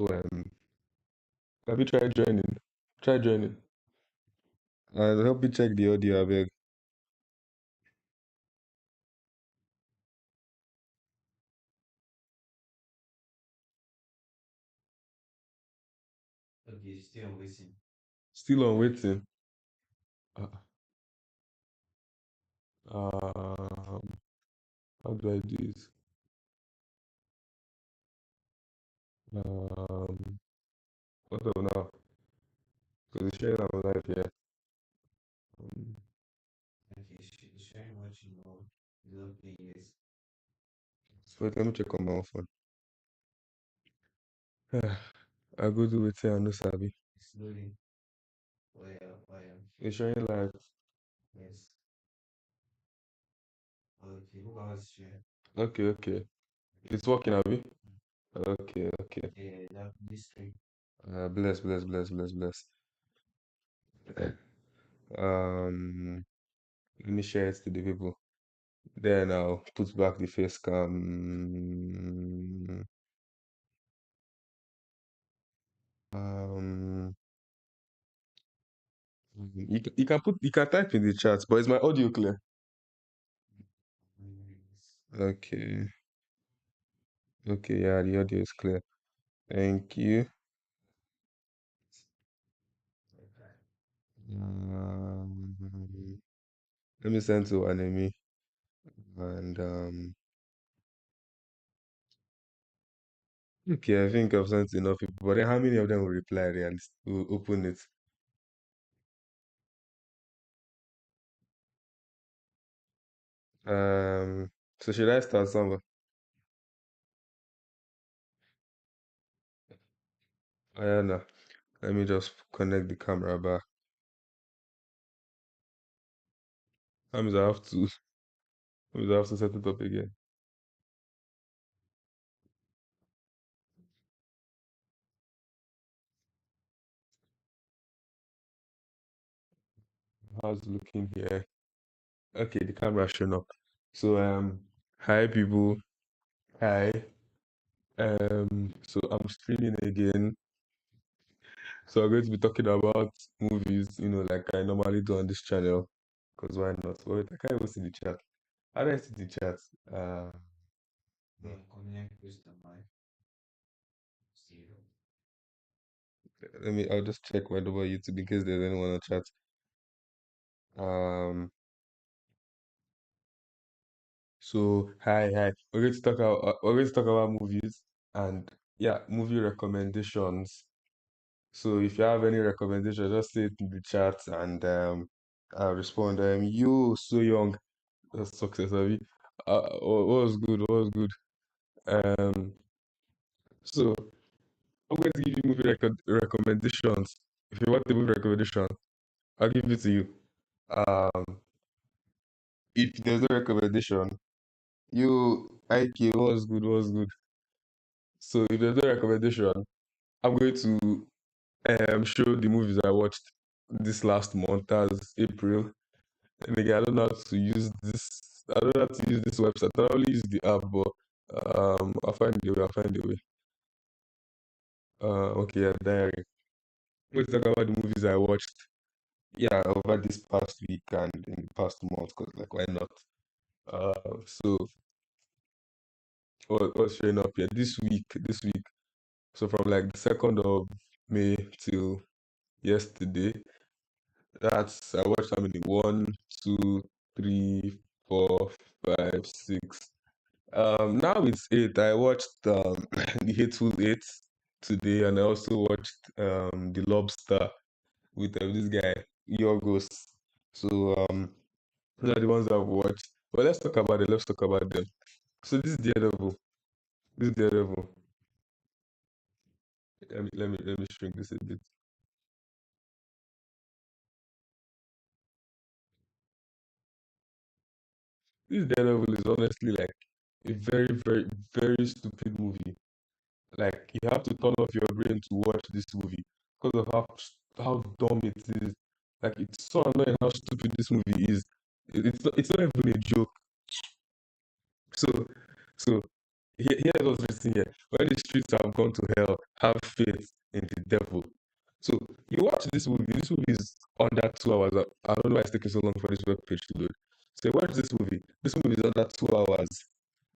So have you tried joining? Try joining. I'll help you check the audio, I beg. Still on waiting. Uh, um, how do I do it? Um, what do now? Because it's sharing our life here. Um, wait, let me check on my own phone. I go do it here, I no sabi. It's showing live. Okay, okay. It's working, Abby. Okay, okay. Bless, bless, bless, bless, bless. Um, Let me share it to the people. Then I'll put back the face cam. Um, you can type in the chat, but is my audio clear? Okay, okay, yeah, the audio is clear. Thank you. Um, Let me send to Anemi and okay, I think I've sent enough people, but then how many of them will reply and will open it? So should I start somewhere? Ayana, let me just connect the camera back. That means I have to set it up again. How's it looking here? Okay, the camera showing up. So hi people. Hi. So I'm streaming again. So I'm going to be talking about movies, like I normally do on this channel. Because why not? Wait, I can't even see the chat. How do I see the chat? Uh, I'll just check my double YouTube in case there's anyone on chat. Um, so hi. We're going to talk about movies and yeah, movie recommendations. So if you have any recommendations, just say it in the chat and I'll respond. You so young, that's success, Abby. What was good? What was good? Um, so I'm going to give you movie recommendations. If you want the movie recommendation, I'll give it to you. Um, if there's no recommendation, you IK, what was good? What was good? So if there's no recommendation, I'm going to show the movies I watched this last month as April. And again, I don't know how to use this. I don't know how to use this website. I only use the app, but I'll find the way. I'll find the way. Okay, yeah, diary. Let's talk about the movies I watched. Yeah, over this past week and in the past month, cause like why not? So what's showing up here this week? This week. So from like the 2nd of May till yesterday, that's I watched how many? One, two, three, four, five, six. Now it's eight. I watched The Hateful Eight today, and I also watched The Lobster with this guy Yorgos. So those are the ones I've watched. But let's talk about it. Let's talk about them. So this is Daredevil. This is Daredevil. Let me shrink this a bit. This Daredevil is honestly like a very, very, very stupid movie. Like you have to turn off your brain to watch this movie because of how dumb it is. Like it's so annoying how stupid this movie is. It's not even a joke. So so Here's what's written here. When the streets have gone to hell, have faith in the devil. So you watch this movie. This movie is under 2 hours. I don't know why it's taking so long for this web page to load. So watch this movie. This movie is under 2 hours,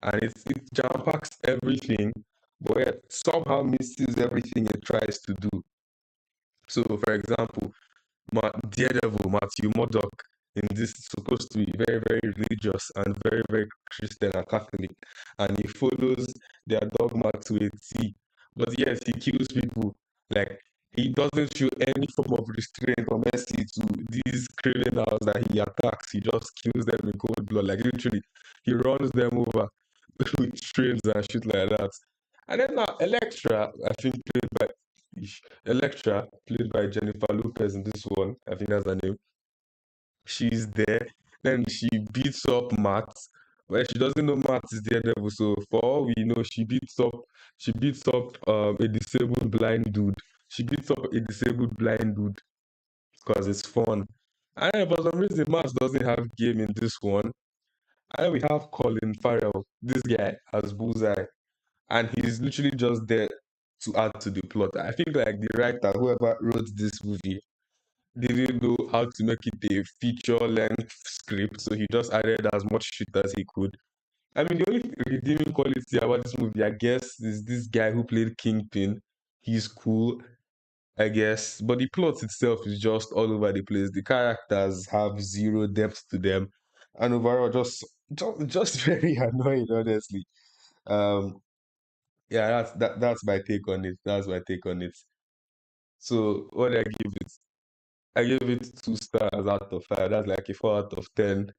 and it jam packs everything, but it somehow misses everything it tries to do. So, for example, Daredevil, Matthew Murdock, in this is supposed to be very, very religious and very, very Christian and Catholic, and he follows their dogma to a T. But yes, he kills people. Like he doesn't show any form of restraint or mercy to these criminals that he attacks. He just kills them in cold blood. Like literally, he runs them over with trains and shit like that. And then now Electra, I think played by Electra, played by Jennifer Lopez in this one, I think that's her name. She's there. Then she beats up Matt. Well, she doesn't know Matt is Daredevil, so for all we know, she beats up a disabled blind dude. She beats up a disabled blind dude because it's fun. And for some reason, Matt doesn't have game in this one. And we have Colin Farrell, this guy as Bullseye, and he's literally just there to add to the plot. I think like the writer, whoever wrote this movie, didn't know how to make it a feature-length script, so he just added as much shit as he could. I mean, the only redeeming quality about this movie, I guess, is this guy who played Kingpin. He's cool, I guess, but the plot itself is just all over the place. The characters have zero depth to them, and overall, just very annoying, honestly. Um, yeah, that's my take on it. That's my take on it. So, what do I give it? I gave it 2 stars out of five. That's like a 4 out of 10.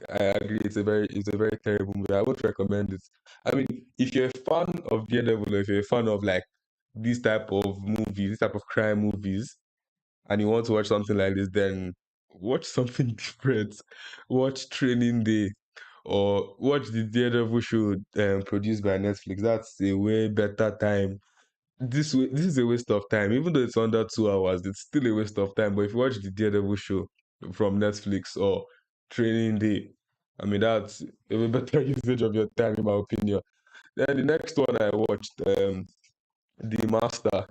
I agree. It's a very terrible movie. I would recommend it. I mean, if you're a fan of Daredevil, or if you're a fan of like this type of movies, this type of crime movies, and you want to watch something like this, then watch something different. Watch Training Day or watch the Daredevil show produced by Netflix. That's a way better time. This is a waste of time. Even though it's under 2 hours, it's still a waste of time. But if you watch the Daredevil show from Netflix or Training Day, I mean that's a better usage of your time, in my opinion. Then the next one I watched, The Master,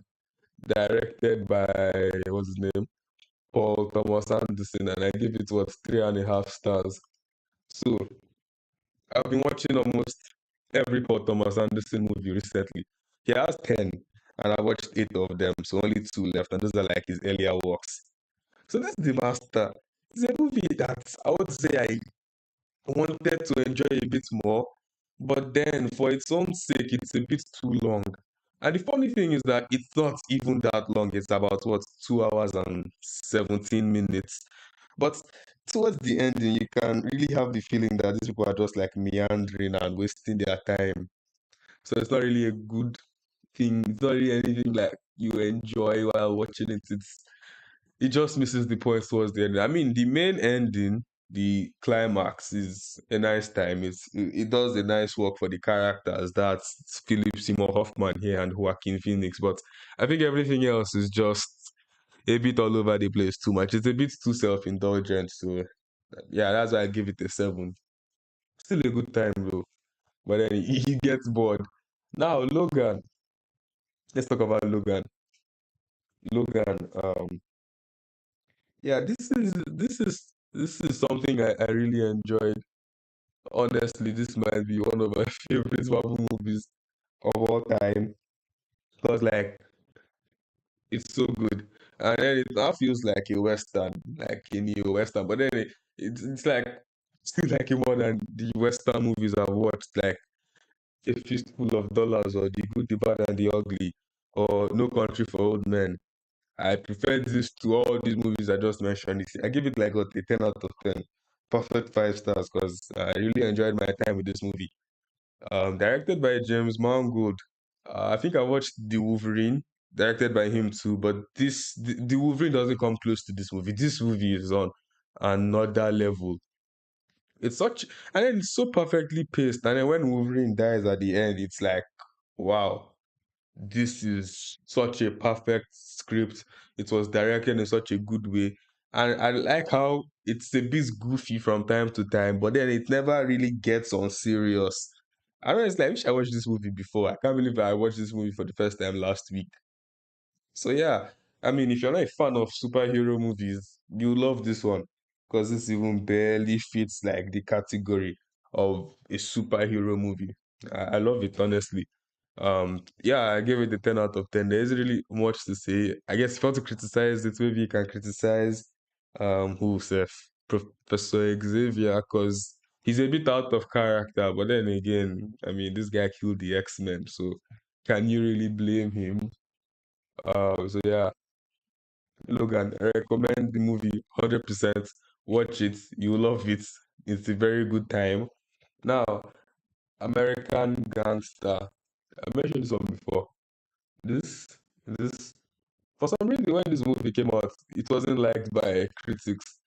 directed by what's his name, Paul Thomas Anderson, and I give it what 3.5 stars. So I've been watching almost every Paul Thomas Anderson movie recently. He has 10, and I watched 8 of them, so only 2 left, and those are like his earlier works. So this is The Master. It's a movie that I would say I wanted to enjoy a bit more, but then for its own sake, it's a bit too long. And the funny thing is that it's not even that long. It's about what 2 hours and 17 minutes. But towards the ending, you can really have the feeling that these people are just like meandering and wasting their time. So it's not really a good thing. It's not really anything like you enjoy while watching it. It just misses the point towards the end. I mean, the main ending, the climax, is a nice time. It does a nice work for the characters. That's Philip Seymour Hoffman here and Joaquin Phoenix. But I think everything else is just a bit all over the place too much. It's a bit too self-indulgent. So yeah, that's why I give it a 7. Still a good time though. But then he gets bored. Now, Logan. Let's talk about Logan. Logan. Yeah, this is something I really enjoyed. Honestly, this might be one of my favorite Marvel movies of all time because like it's so good, and then it now feels like a western, like a new western. But then it's like still like more than the western movies I've watched, like A Fistful of Dollars or The Good, the Bad, and the Ugly or No Country for Old Men. I prefer this to all these movies I just mentioned. I give it like what, a 10 out of 10. Perfect 5 stars because I really enjoyed my time with this movie. Directed by James Mangold. I think I watched The Wolverine, directed by him too, but the Wolverine doesn't come close to this movie. This movie is on another level. It's such, and then it's so perfectly paced. And then when Wolverine dies at the end, it's like, wow, this is such a perfect script. It was directed in such a good way. And I like how it's a bit goofy from time to time, but then it never really gets on serious. I don't know, it's like I wish I watched this movie before. I can't believe I watched this movie for the first time last week. So yeah, I mean, if you're not a fan of superhero movies, you love this one because this even barely fits like the category of a superhero movie. I love it honestly. Yeah, I gave it a 10 out of 10. There isn't really much to say. I guess if you want to criticize it, maybe you can criticize who Seth Professor Xavier because he's a bit out of character. But then again, I mean, this guy killed the X-Men, so can you really blame him? So yeah, Logan, I recommend the movie 100%. Watch it, you will love it. It's a very good time. Now, American Gangster. I mentioned this one before. This, this, for some reason, when this movie came out, it wasn't liked by critics.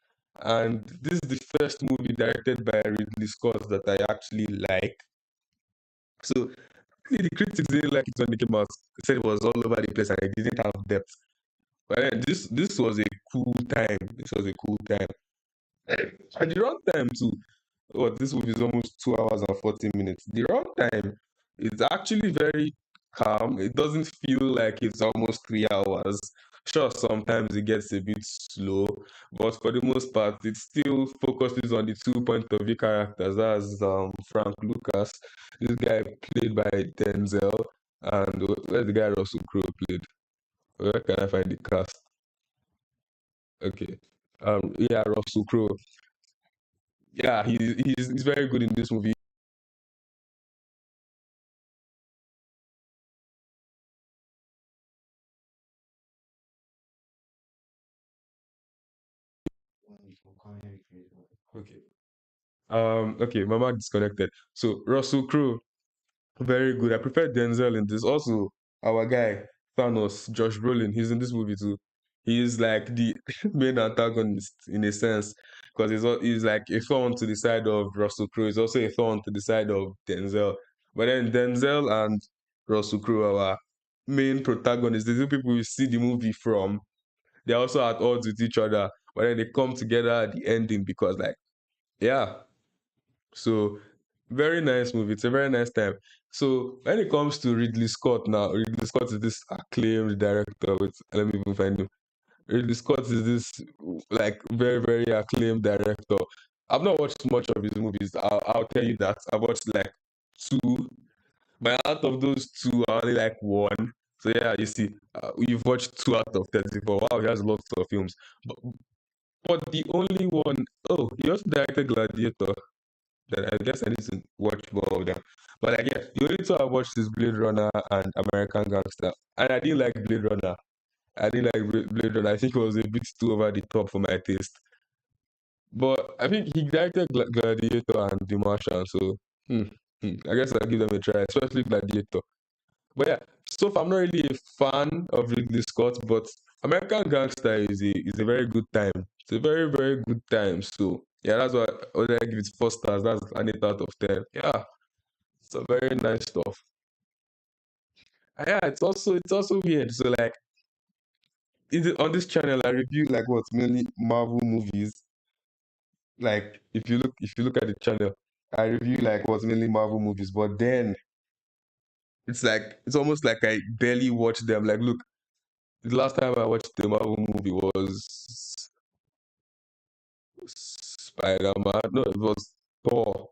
And this is the first movie directed by Ridley Scott that I actually like. So, really, the critics didn't like it when it came out. They said it was all over the place and it didn't have depth. But then this was a cool time. This was a cool time. And the runtime too. What this movie is almost 2 hours and 40 minutes. The runtime is actually very calm. It doesn't feel like it's almost 3 hours. Sure, sometimes it gets a bit slow, but for the most part, it still focuses on the two point of view characters. That's Frank Lucas, this guy played by Denzel, and where's the guy Russell Crowe played? Where can I find the cast? Okay. Yeah, Russell Crowe. Yeah, he's very good in this movie. Okay. Okay, my mic disconnected. So Russell Crowe, very good. I prefer Denzel in this. Also, our guy Thanos, Josh Brolin, he's in this movie too. He is like the main antagonist in a sense because he's like a thorn to the side of Russell Crowe. He's also a thorn to the side of Denzel. But then Denzel and Russell Crowe are our main protagonists. The two people we see the movie from. They're also at odds with each other, but then they come together at the ending because, like, yeah. So very nice movie. It's a very nice time. So when it comes to Ridley Scott now, Ridley Scott is this acclaimed director. With let me even find him. Ridley Scott is this like very very acclaimed director. I've not watched much of his movies. I'll tell you that I've watched like two, but out of those two, I only like one. So yeah, you see, you've watched 2 out of 34. Wow, he has lots of films. But, but the only one, oh, he also directed Gladiator. That I guess I need to watch more of them. But like, yeah, the only two I watched is Blade Runner and American Gangster, and I didn't like Blade Runner. I didn't like Blade Runner. I think it was a bit too over the top for my taste. But I think he directed Gladiator and The Martian, so I guess I'll give them a try, especially Gladiator. But yeah, so far I'm not really a fan of Ridley Scott, but American Gangster is a very good time. It's a very very good time. So yeah, that's why I give it 4 stars. That's an 8 out of 10. Yeah, it's a very nice stuff. And yeah, it's also weird. So like, on this channel I review like what mainly Marvel movies. Like if you look at the channel, I review like what's mainly Marvel movies. But then it's almost like I barely watch them. Like look. The last time I watched the Marvel movie was Spider Man. No, it was Thor.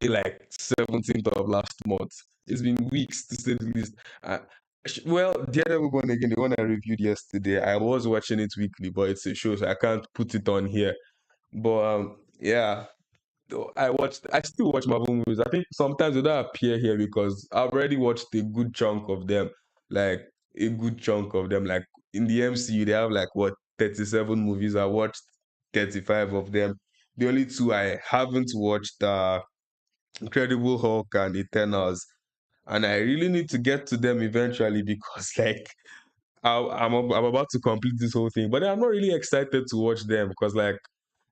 Like 17th of last month. It's been weeks to say the least. Well, Daredevil Born Again, the one I reviewed yesterday, I was watching it weekly, but it's a show, so I can't put it on here. But yeah, though I still watch Marvel movies. I think sometimes they don't appear here because I've already watched a good chunk of them. Like a good chunk of them. Like in the MCU, they have like what 37 movies. I watched 35 of them. The only two I haven't watched are Incredible Hulk and Eternals. And I really need to get to them eventually because like I'm about to complete this whole thing. But I'm not really excited to watch them because like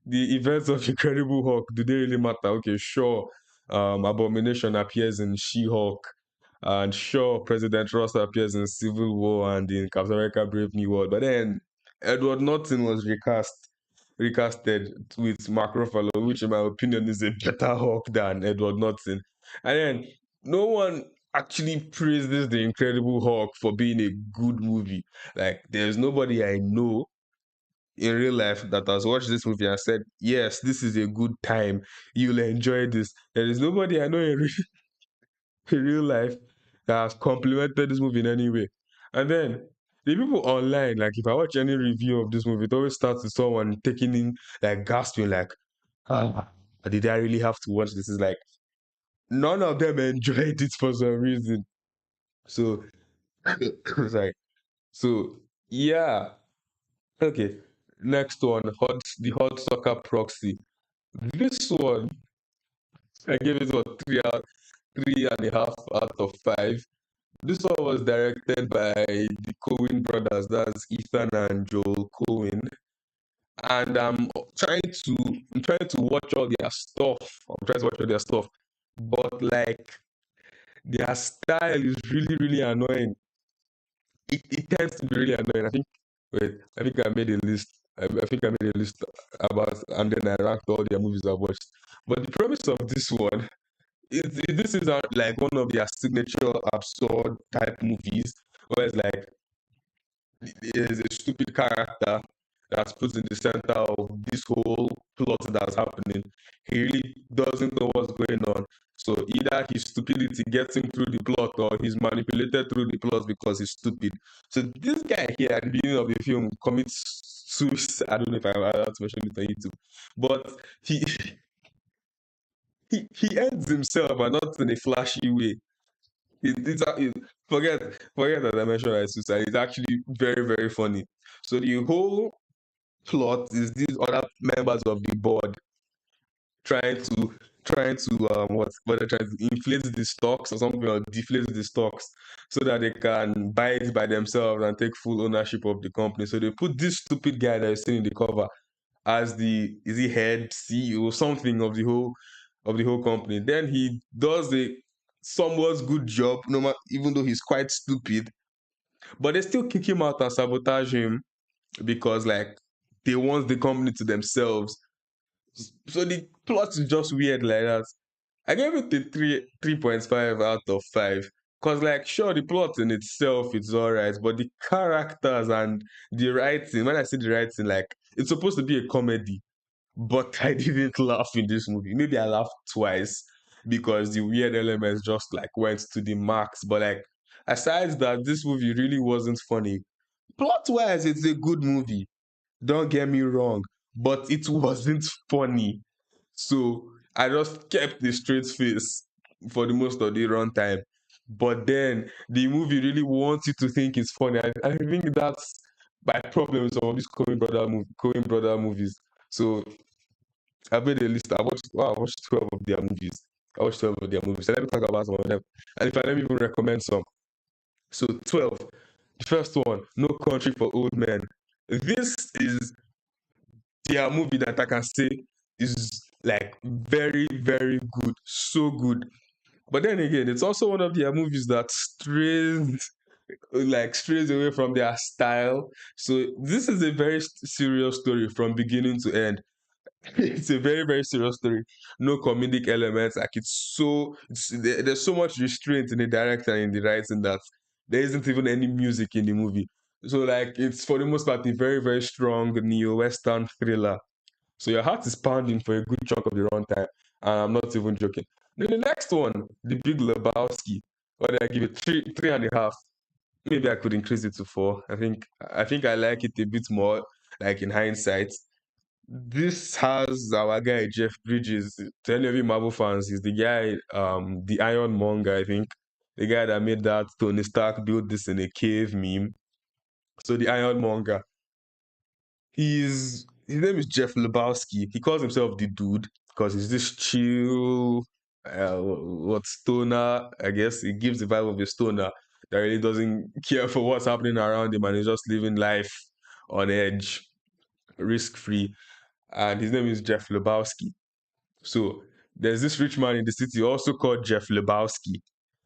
the events of Incredible Hulk, do they really matter? Okay, sure. Abomination appears in She-Hulk, and sure, President Ross appears in Civil War and in Captain America: Brave New World. But then Edward Norton was recast. recasted with Mark Ruffalo, which in my opinion is a better Hulk than Edward Norton. And then no one actually praises the Incredible Hulk for being a good movie. Like there's nobody I know in real life that has watched this movie and said, yes, this is a good time. You'll enjoy this. There is nobody I know in real life that has complimented this movie in any way. And then the people online, like if I watch any review of this movie, it always starts with someone taking in, like gasping, like, ah, did I really have to watch this? It's like none of them enjoyed it for some reason. So it's like, so yeah. Okay. Next one, the hot soccer proxy. This one, I gave it what 3.5 out of 5. This one was directed by the Coen brothers. That's Ethan and Joel Coen. And I'm trying to watch all their stuff. I'm trying to watch all their stuff. But like their style is really, really annoying. It tends to be really annoying. I think I made a list. I think I made a list about, and then I ranked all their movies I've watched. But the premise of this one this is like one of their signature absurd type movies where it's like there's a stupid character that's put in the center of this whole plot that's happening. He really doesn't know what's going on. So either his stupidity gets him through the plot or he's manipulated through the plot because he's stupid. So this guy here at the beginning of the film commits suicide. I don't know if I have to mention it on YouTube. But he he ends himself, but not in a flashy way. Forget that I mentioned like suicide. It's actually very, very funny. So the whole plot is these other members of the board trying to what they're trying to inflate the stocks or something, or deflate the stocks so that they can buy it by themselves and take full ownership of the company. So they put this stupid guy that is sitting in the cover as the is he head CEO something of the whole company. Then he does a somewhat good job, no matter even though he's quite stupid. But they still kick him out and sabotage him because like they want the company to themselves. So the plot is just weird like that. I gave it a 3.5 out of 5. Cause like sure the plot in itself is alright, but the characters and the writing, when I say the writing, like it's supposed to be a comedy, but I didn't laugh in this movie. Maybe I laughed twice because the weird elements just like went to the max. But like aside that, this movie really wasn't funny. Plot wise, it's a good movie. Don't get me wrong, but it wasn't funny. So I just kept a straight face for the most of the runtime. But then the movie really wants you to think it's funny. I think that's my problem with some of these Coen brother movies. So I made a list. I watched 12 of their movies. I watched 12 of their movies. So let me talk about some of them. And if I let me even recommend some. So 12. The first one, No Country for Old Men. This is their movie that I can say is like very, very good. So good. But then again, it's also one of their movies that strays away from their style. So this is a very serious story from beginning to end. It's a very, very serious story. No comedic elements. Like there's so much restraint in the director and in the writing that there isn't even any music in the movie. So like it's for the most part a very, very strong neo-western thriller. So your heart is pounding for a good chunk of the runtime. And I'm not even joking. Then the next one, The Big Lebowski. What did I give it? 3.5. Maybe I could increase it to 4. I think I like it a bit more, like in hindsight. This has our guy Jeff Bridges. To any of you Marvel fans, he's the guy, the Ironmonger, I think. The guy that made that Tony Stark built this in a cave meme. So the Ironmonger. His name is Jeff Lebowski. He calls himself the dude because he's this chill what stoner, I guess. He gives the vibe of a stoner that really doesn't care for what's happening around him and he's just living life on edge, risk free. And his name is Jeff Lebowski. So there's this rich man in the city also called Jeff Lebowski.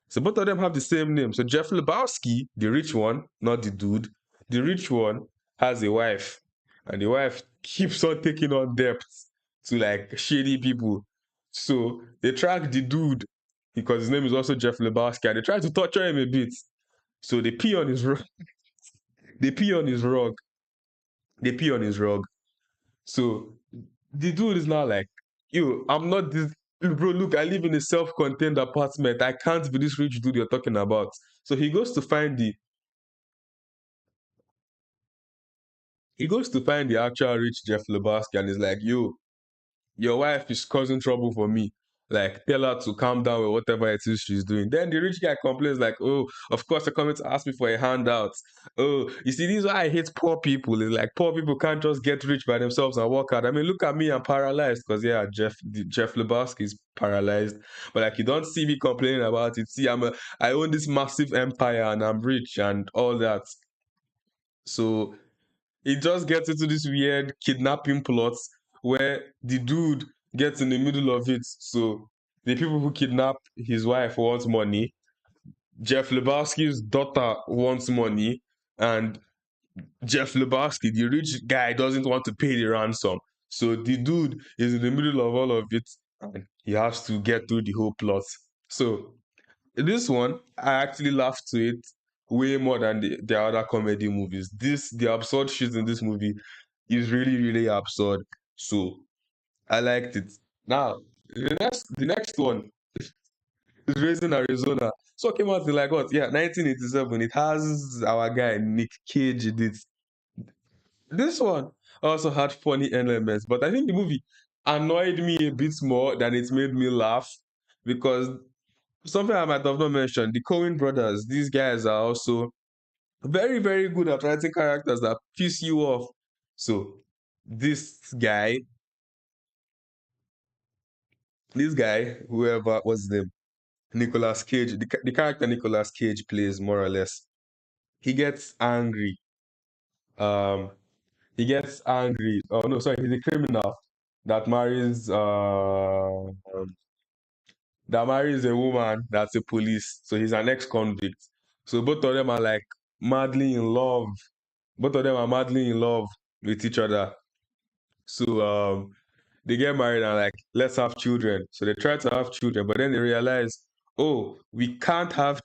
So both of them have the same name. So Jeff Lebowski, the rich one, not the dude, the rich one has a wife, and the wife keeps on taking on debts to like shady people. So they track the dude because his name is also Jeff Lebowski, and they try to torture him a bit. So they pee on his rug. They pee on his rug. They pee on his rug. So the dude is now like, yo, I'm not this bro. Look, I live in a self-contained apartment. I can't be this rich dude you're talking about. So he goes to find the actual rich Jeff Lebowski and is like, yo, your wife is causing trouble for me. Like, tell her to calm down with whatever it is she's doing. Then the rich guy complains, like, oh, of course, you're coming to ask me for a handout. Oh, you see, this is why I hate poor people. It's like poor people can't just get rich by themselves and work hard. I mean, look at me, I'm paralyzed because, yeah, Jeff Lebowski is paralyzed. But like, you don't see me complaining about it. See, I own this massive empire and I'm rich and all that. So it just gets into this weird kidnapping plots where the dude gets in the middle of it. So the people who kidnap his wife want money. Jeff Lebowski's daughter wants money, and Jeff Lebowski, the rich guy, doesn't want to pay the ransom. So the dude is in the middle of all of it, and he has to get through the whole plot. So this one, I actually laughed to it way more than the other comedy movies. The absurd shit in this movie is really, really absurd. So I liked it. Now, the next one is Raising Arizona. So it came out in like what? Yeah, 1987. It has our guy Nick Cage in it. This one also had funny elements, but I think the movie annoyed me a bit more than it made me laugh because something I might have not mentioned, the Coen brothers, these guys are also very, very good at writing characters that piss you off. So this guy, whoever was his name, Nicolas Cage, the character Nicolas Cage plays more or less, he gets angry. Um, he gets angry. Oh no, sorry, he's a criminal that marries a woman that's a police. So he's an ex-convict. So both of them are like madly in love. Both of them are madly in love with each other. So they get married and like, let's have children. So they try to have children, but then they realize, oh, we can't have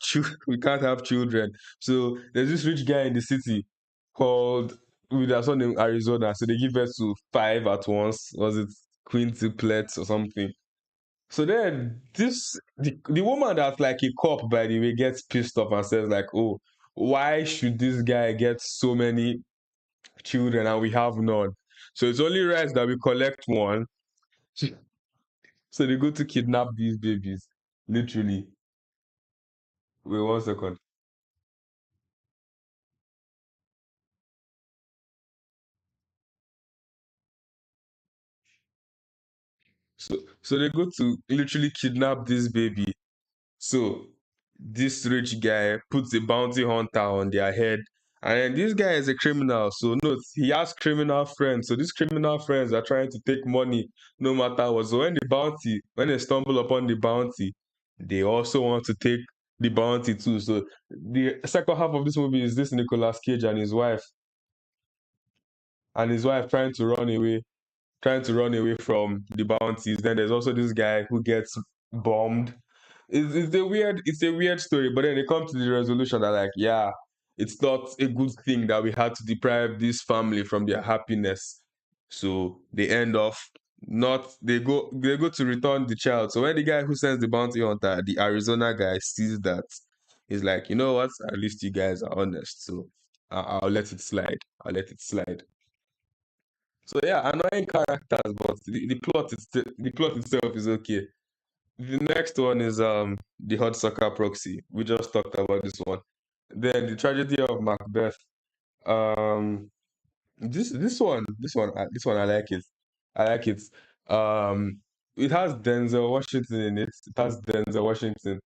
we can't have children. So there's this rich guy in the city called with their son in Arizona. So they give birth to five at once. Was it quintuplets or something? So then the woman that's like a cop, by the way, gets pissed off and says, like, oh, why should this guy get so many children and we have none? So it's only right that we collect one. So they go to kidnap these babies. Literally. Wait 1 second. So they go to literally kidnap this baby. So this rich guy puts a bounty hunter on their head. And then this guy is a criminal. So note, he has criminal friends. So these criminal friends are trying to take money no matter what. So when they stumble upon the bounty, they also want to take the bounty too. So the second half of this movie is this Nicolas Cage and his wife trying to run away from the bounties. Then there's also this guy who gets bombed. It's a weird story, but then they come to the resolution that like, yeah, it's not a good thing that we had to deprive this family from their happiness. So they end off not they go to return the child. So when the guy who sends the bounty hunter, the Arizona guy, sees that, he's like, you know what? At least you guys are honest. So I'll let it slide. I'll let it slide. So yeah, annoying characters, but the plot itself is okay. The next one is the Hot Sucker Proxy. We just talked about this one. Then the Tragedy of Macbeth. Um, this one I like it. I like it. Um, it has Denzel Washington in it. It has Denzel Washington.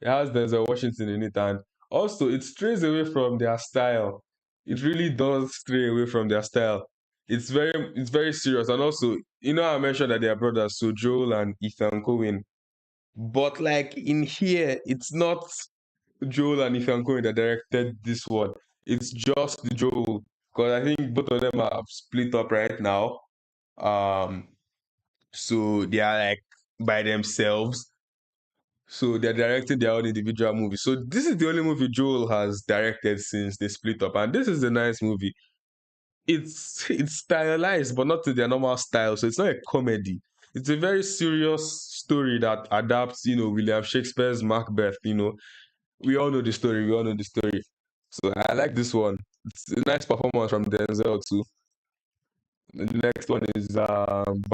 It has Denzel Washington in it, and also it strays away from their style. It really does stray away from their style. It's very serious, and also I mentioned that they are brothers, so Joel and Ethan Coen. But like in here, it's not Joel and Ethan Coen that directed this one. It's just Joel because I think both of them are split up right now. Um, so they are like by themselves. So they're directing their own individual movies. So this is the only movie Joel has directed since they split up, and this is a nice movie. It's stylized, but not to their normal style. So it's not a comedy. It's a very serious story that adapts, William Shakespeare's Macbeth. We all know the story. We all know the story. So I like this one. It's a nice performance from Denzel too. The next one is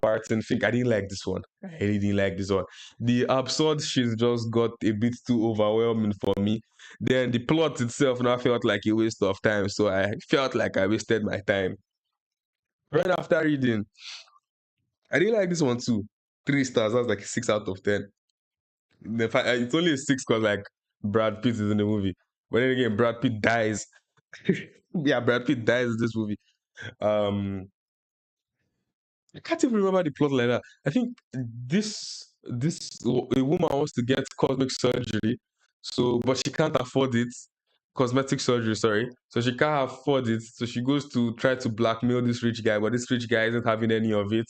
Barton Fink. I didn't like this one. I really didn't like this one. The absurd shit just got a bit too overwhelming for me. Then the plot itself now felt like a waste of time. So I felt like I wasted my time. Right after reading, I didn't like this one too. 3 stars. That's like a 6 out of 10. It's only a six because like Brad Pitt is in the movie. But then again, Brad Pitt dies. Yeah, Brad Pitt dies in this movie. Um, I can't even remember the plot like that. I think a woman wants to get cosmetic surgery, so but she can't afford it. Cosmetic surgery, sorry. So she can't afford it. So she goes to try to blackmail this rich guy, but this rich guy isn't having any of it.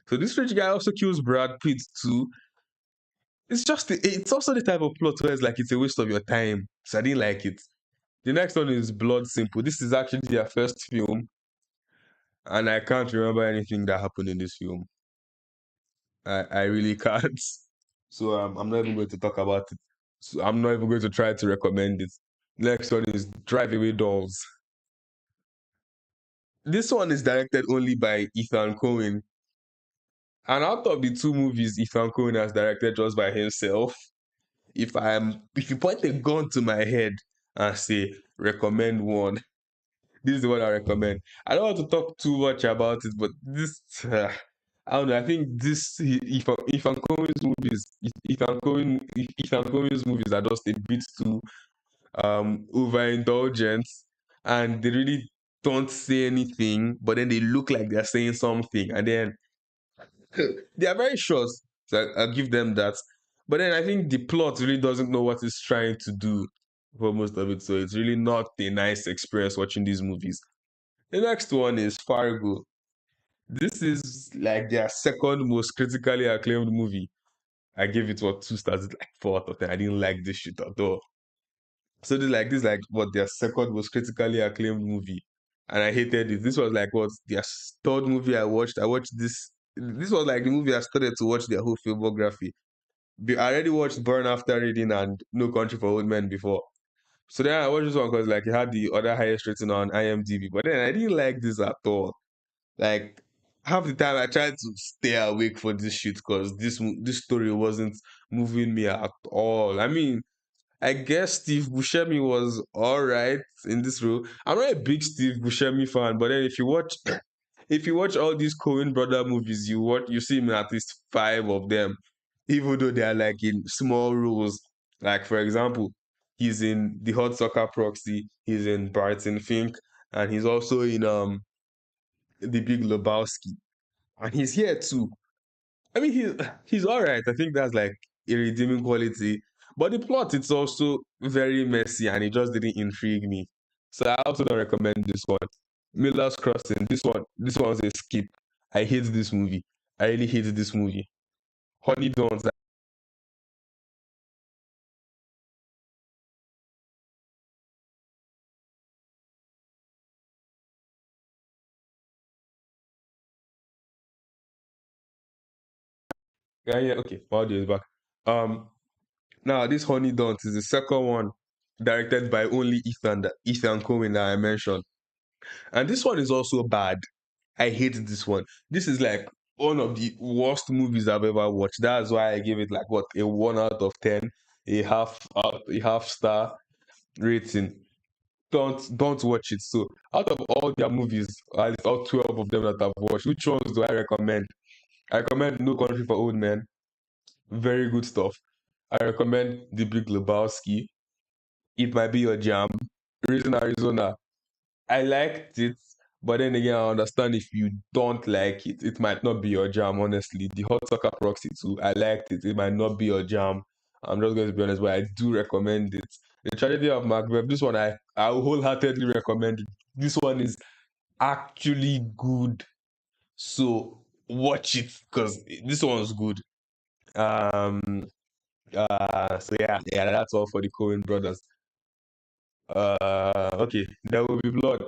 So this rich guy also kills Brad Pitt too. It's also the type of plot where it's like it's a waste of your time. So I didn't like it. The next one is Blood Simple. This is actually their first film, and I can't remember anything that happened in this film. I really can't. So I'm not even going to talk about it. So I'm not even going to try to recommend it. Next one is Drive Away Dolls. This one is directed only by Ethan Cohen. And out of the two movies Ethan Cohen has directed just by himself, if you point a gun to my head and say recommend one, this is what I recommend. I don't want to talk too much about it, but this I don't know. I think if I'm Cohen's movies, if I'm Cohen's movies are just a bit too overindulgent, and they really don't say anything, but then they look like they're saying something, and then they are very short. So I'll give them that. But then I think the plot really doesn't know what it's trying to do for most of it, so it's really not a nice experience watching these movies. The next one is Fargo. This is like their second most critically acclaimed movie. I gave it 2 stars, it's like 4 out of 10. I didn't like this shit at all. So this like what their second most critically acclaimed movie, and I hated it. This was like what their third movie I watched. I watched this. This was like the movie I started to watch their whole filmography. I already watched Burn After Reading and No Country for Old Men before. So then I watched this one because like it had the other highest rating on IMDb. But then I didn't like this at all. Like half the time I tried to stay awake for this shit because this story wasn't moving me at all. I mean, I guess Steve Buscemi was all right in this role. I'm not a big Steve Buscemi fan, but then if you watch all these Coen brother movies, you see him in at least five of them, even though they are like in small roles. Like for example, he's in the Hot Soccer Proxy, he's in Barton Fink, and he's also in the Big Lebowski, and he's here too. I mean, he's all right. I think that's like a redeeming quality. But the plot it's also very messy, and it just didn't intrigue me. So I also don't recommend this one. Miller's Crossing. This one's a skip. I hate this movie. I really hate this movie. Honey Dawns. Yeah, yeah. Okay, my audio is back. Um, Now this Honey Dawns is the second one directed by only Ethan Cohen that I mentioned, and this one is also bad. I hate this one. This is like one of the worst movies I've ever watched. That's why I give it like what a 1 out of 10, a half star rating. Don't watch it. So out of all their movies, at least all 12 of them that I've watched, which ones do I recommend? I recommend No Country for Old Men. Very good stuff. I recommend The Big Lebowski. It might be your jam. Raising Arizona. I liked it, but then again, I understand if you don't like it, it might not be your jam, honestly. The Hot Soccer Proxy too, I liked it. It might not be your jam. I'm just going to be honest, but I do recommend it. The Tragedy of Macbeth. This one I wholeheartedly recommend it. This one is actually good. So watch it because this one's good. Um so yeah, that's all for the Coen brothers. Okay, There Will Be Blood.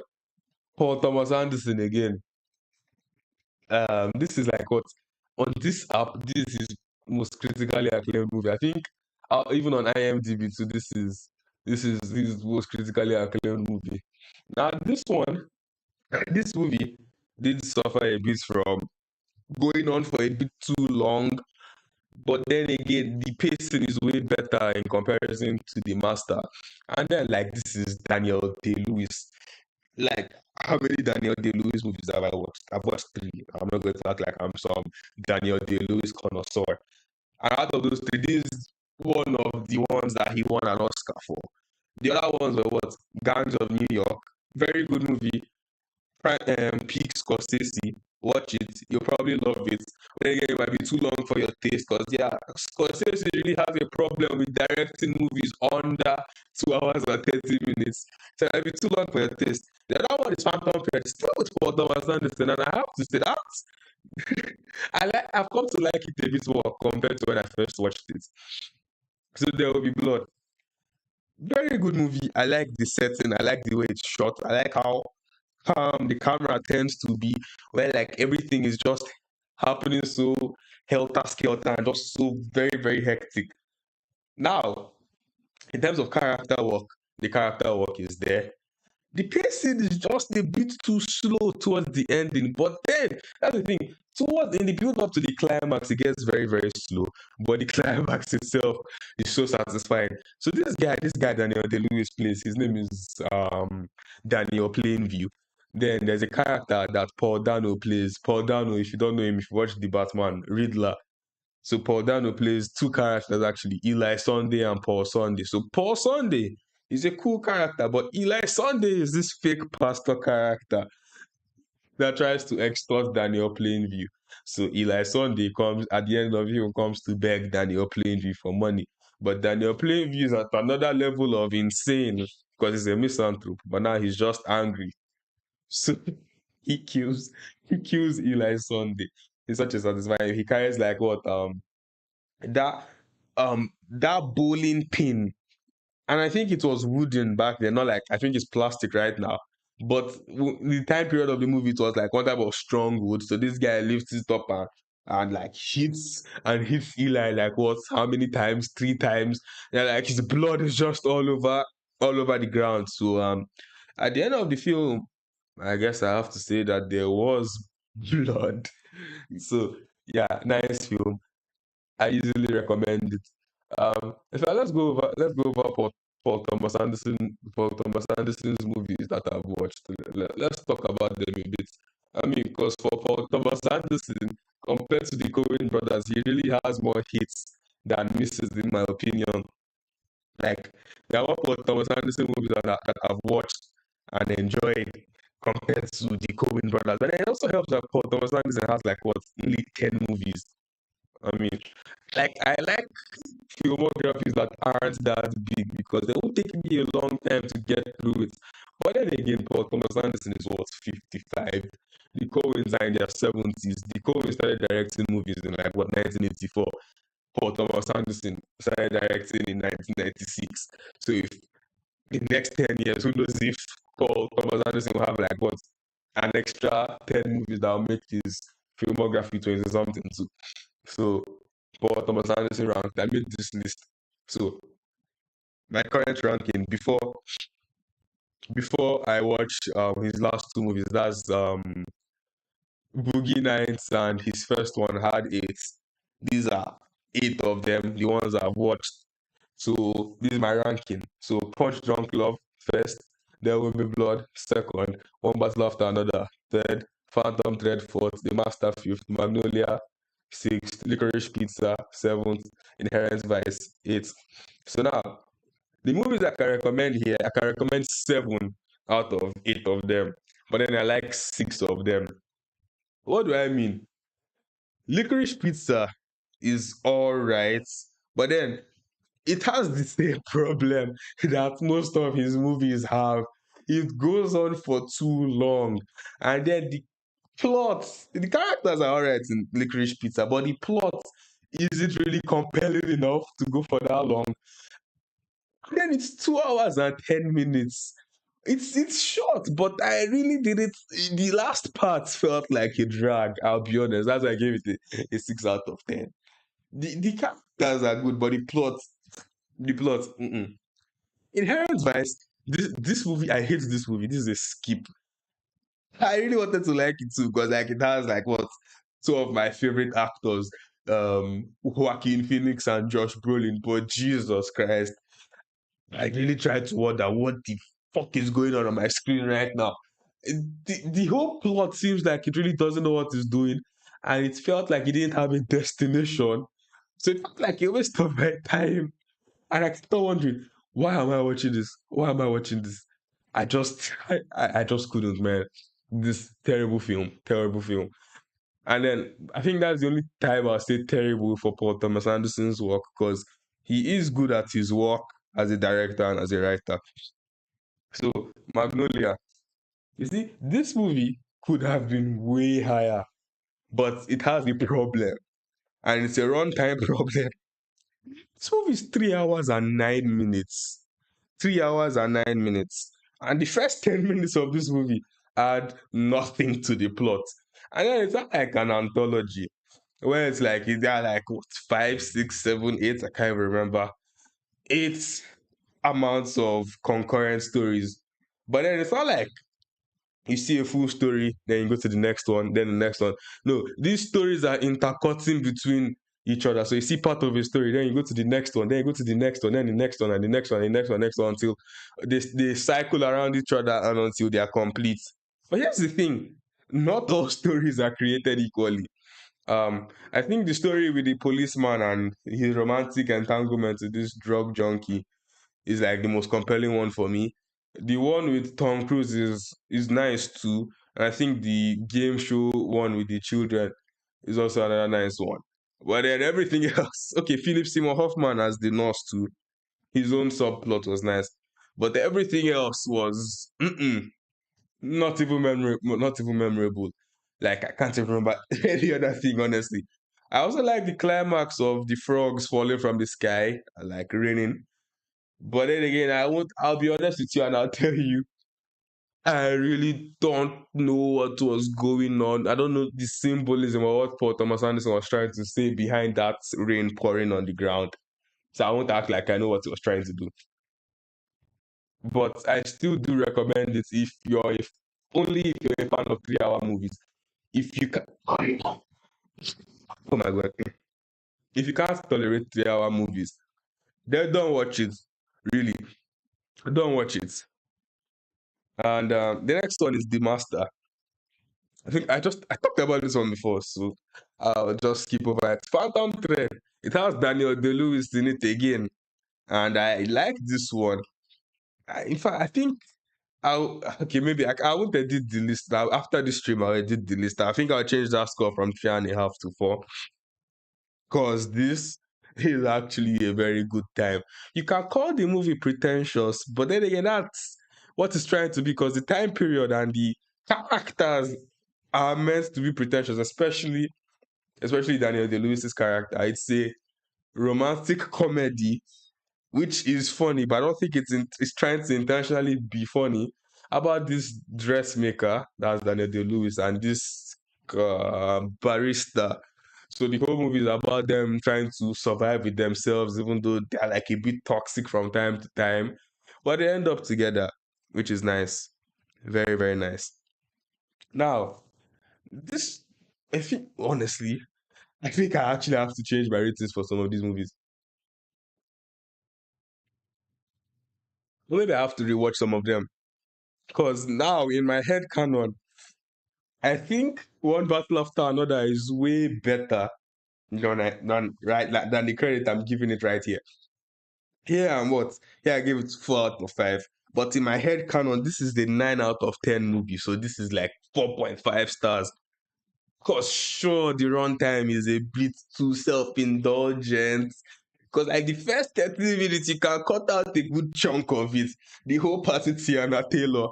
Paul Thomas Anderson again. This is like what on this app. This is most critically acclaimed movie. I think even on IMDb too. This is most critically acclaimed movie. Now this movie did suffer a bit from going on for a bit too long. But then again, the pacing is way better in comparison to the master. And then like this is Daniel Day Lewis. Like, how many Daniel Day Lewis movies have I watched? I've watched three. I'm not going to act like I'm some Daniel Day Lewis connoisseur. And out of those three, this is one of the ones that he won an Oscar for. The other ones were what? Gangs of New York. Very good movie. Peak Scorsese. Watch it. You'll probably love it. But again, it might be too long for your taste because, yeah, Scorsese really has a problem with directing movies under 2 hours and 30 minutes. So it might be too long for your taste. The other one is Phantom Thread, still with Paul Thomas Anderson, and I have to say that I've come to like it a bit more compared to when I first watched it. So There Will Be Blood. Very good movie. I like the setting. I like the way it's shot. I like how calm the camera tends to be, where like everything is just happening so helter skelter and just so very, very hectic. Now, in terms of character work, the character work is there. The pacing is just a bit too slow towards the ending, but then that's the thing. Towards in the build up to the climax, it gets very, very slow. But the climax itself is so satisfying. So this guy Daniel Day Lewis plays, his name is Daniel Plainview. Then there's a character that Paul Dano plays. Paul Dano, if you don't know him, if you watch the Batman, Riddler. So Paul Dano plays two characters actually, Eli Sunday and Paul Sunday. So Paul Sunday is a cool character, but Eli Sunday is this fake pastor character that tries to extort Daniel Plainview. So Eli Sunday comes at the end of it comes to beg Daniel Plainview for money. But Daniel Plainview is at another level of insane because he's a misanthrope, but now he's just angry. So he kills he kills Eli Sunday. It's such a satisfying. He carries like what that that bowling pin, and I think it was wooden back then, not like I think it's plastic right now. But the time period of the movie, it was like one type of strong wood. So this guy lifts it up and like hits Eli like what? How many times? 3 times. Yeah, like his blood is just all over the ground. So at the end of the film, I guess I have to say that there was blood. So yeah, nice film. I easily recommend it. Let's go over Paul Thomas Anderson's movies that I've watched. Let's talk about them a bit. I mean, because for Paul Thomas Anderson, compared to the Coen brothers, he really has more hits than misses, in my opinion. Like there are more Paul Thomas Anderson movies that I've watched and enjoyed compared to the Coen brothers. And it also helps that Paul Thomas Anderson has like what only 10 movies. I mean, like I like filmographies that aren't that big because they will take me a long time to get through it. But then again, Paul Thomas Anderson is what 55. The Coens are in their 70s. The Coens started directing movies in like what 1984. Paul Thomas Anderson started directing in 1996. So if the next 10 years, who knows if Paul Thomas Anderson will have like what an extra 10 movies that will make his filmography 20 something too. So Paul Thomas Anderson ranked. I made this list. So my current ranking before I watch his last two movies, that's Boogie Nights and his first one had 8. These are 8 of them, the ones I've watched. So this is my ranking. So Punch Drunk Love first, There Will Be Blood second, One Battle After Another third, Phantom Thread fourth, The Master fifth, Magnolia sixth, Licorice Pizza seventh, Inherent Vice eighth. So now the movies I can recommend here, I can recommend 7 out of 8 of them, but then I like 6 of them. What do I mean? Licorice Pizza is all right, but then it has the same problem that most of his movies have. It goes on for too long, and then the characters are alright in Licorice Pizza, but the plot isn't really compelling enough to go for that long. And then it's 2 hours and 10 minutes. It's short, but I really did it. The last part felt like a drag. I'll be honest. That's why I gave it a 6 out of 10. The characters are good, but the plot. Mm-mm. Inherent Vice. This movie, I hate this movie. This is a skip. I really wanted to like it too because like it has like what two of my favorite actors, Joaquin Phoenix and Josh Brolin. But Jesus Christ, I really tried to wonder what the fuck is going on my screen right now. The whole plot seems like it really doesn't know what it's doing, and it felt like it didn't have a destination. So it felt like a waste of my time. And I kept on wondering, why am I watching this? Why am I watching this? I just couldn't, man. This terrible film, terrible film. And then I think that's the only time I'll say terrible for Paul Thomas Anderson's work because he is good at his work as a director and as a writer. So Magnolia, you see, this movie could have been way higher, but it has a problem, and it's a runtime problem. This movie is 3 hours and 9 minutes. 3 hours and 9 minutes. And the first 10 minutes of this movie add nothing to the plot. And then it's not like an anthology where it's like there are like what, five, six, seven, eight, I can't remember. Eight amounts of concurrent stories. But then it's not like you see a full story, then you go to the next one, then the next one. No, these stories are intercutting between each other. So you see part of a story, then you go to the next one, then you go to the next one, then the next one, and the next one, and the next one, next one until they cycle around each other and until they are complete. But here's the thing: not all stories are created equally. I think the story with the policeman and his romantic entanglement with this drug junkie is like the most compelling one for me. The one with Tom Cruise is nice too. And I think the game show one with the children is also another nice one. But then everything else, okay, Philip Seymour Hoffman as the nurse too. His own subplot was nice, but everything else was not even memorable. Not even memorable. Like I can't even remember any other thing, honestly. I also like the climax of the frogs falling from the sky, like raining. But then again, I'll be honest with you and I'll tell you, I really don't know what was going on. I don't know the symbolism or what Paul Thomas Anderson was trying to say behind that rain pouring on the ground. So I won't act like I know what he was trying to do. But I still do recommend it if only if you're a fan of 3 hour movies. If you can oh my god. If you can't tolerate 3 hour movies, then don't watch it. Really. Don't watch it. And the next one is The Master. I think I talked about this one before, so I'll just skip over it. Phantom Thread. It has Daniel Day Lewis in it again, and I like this one. In fact, I think I'll okay maybe I won't edit the list now. After this stream, I'll edit the list. I think I'll change that score from 3.5 to 4 because this is actually a very good time. You can call the movie pretentious, but then again, that's what it's trying to be because the time period and the characters are meant to be pretentious, especially Daniel Day Lewis's character. It's a romantic comedy, which is funny, but I don't think it's trying to intentionally be funny about this dressmaker, that's Daniel Day Lewis, and this barista. So the whole movie is about them trying to survive with themselves, even though they're like a bit toxic from time to time. But they end up together, which is nice. Very, very nice. Now, this, I think, honestly, I think I actually have to change my ratings for some of these movies. Maybe I have to rewatch some of them. Because now, in my head canon, I think One Battle After Another is way better than the credit I'm giving it right here. Here I'm what? Here I give it 4 out of 5. But in my head canon, this is the 9 out of 10 movie. So this is like 4.5 stars. Cause sure the runtime is a bit too self-indulgent. Because like the first 30 minutes, you can cut out a good chunk of it. The whole part with Tiana Taylor.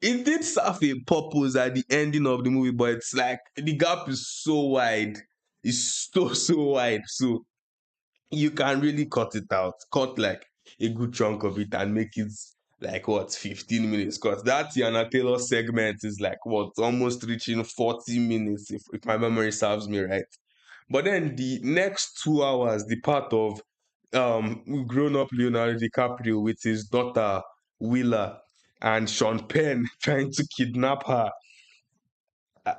It did serve a purpose at the ending of the movie, but it's like the gap is so wide. It's so wide. So you can really cut it out. Cut like a good chunk of it and make it like what 15 minutes. Because that Tiana Taylor segment is like what almost reaching 40 minutes if my memory serves me right. But then the next 2 hours, the part of grown up Leonardo DiCaprio with his daughter Willa and Sean Penn trying to kidnap her.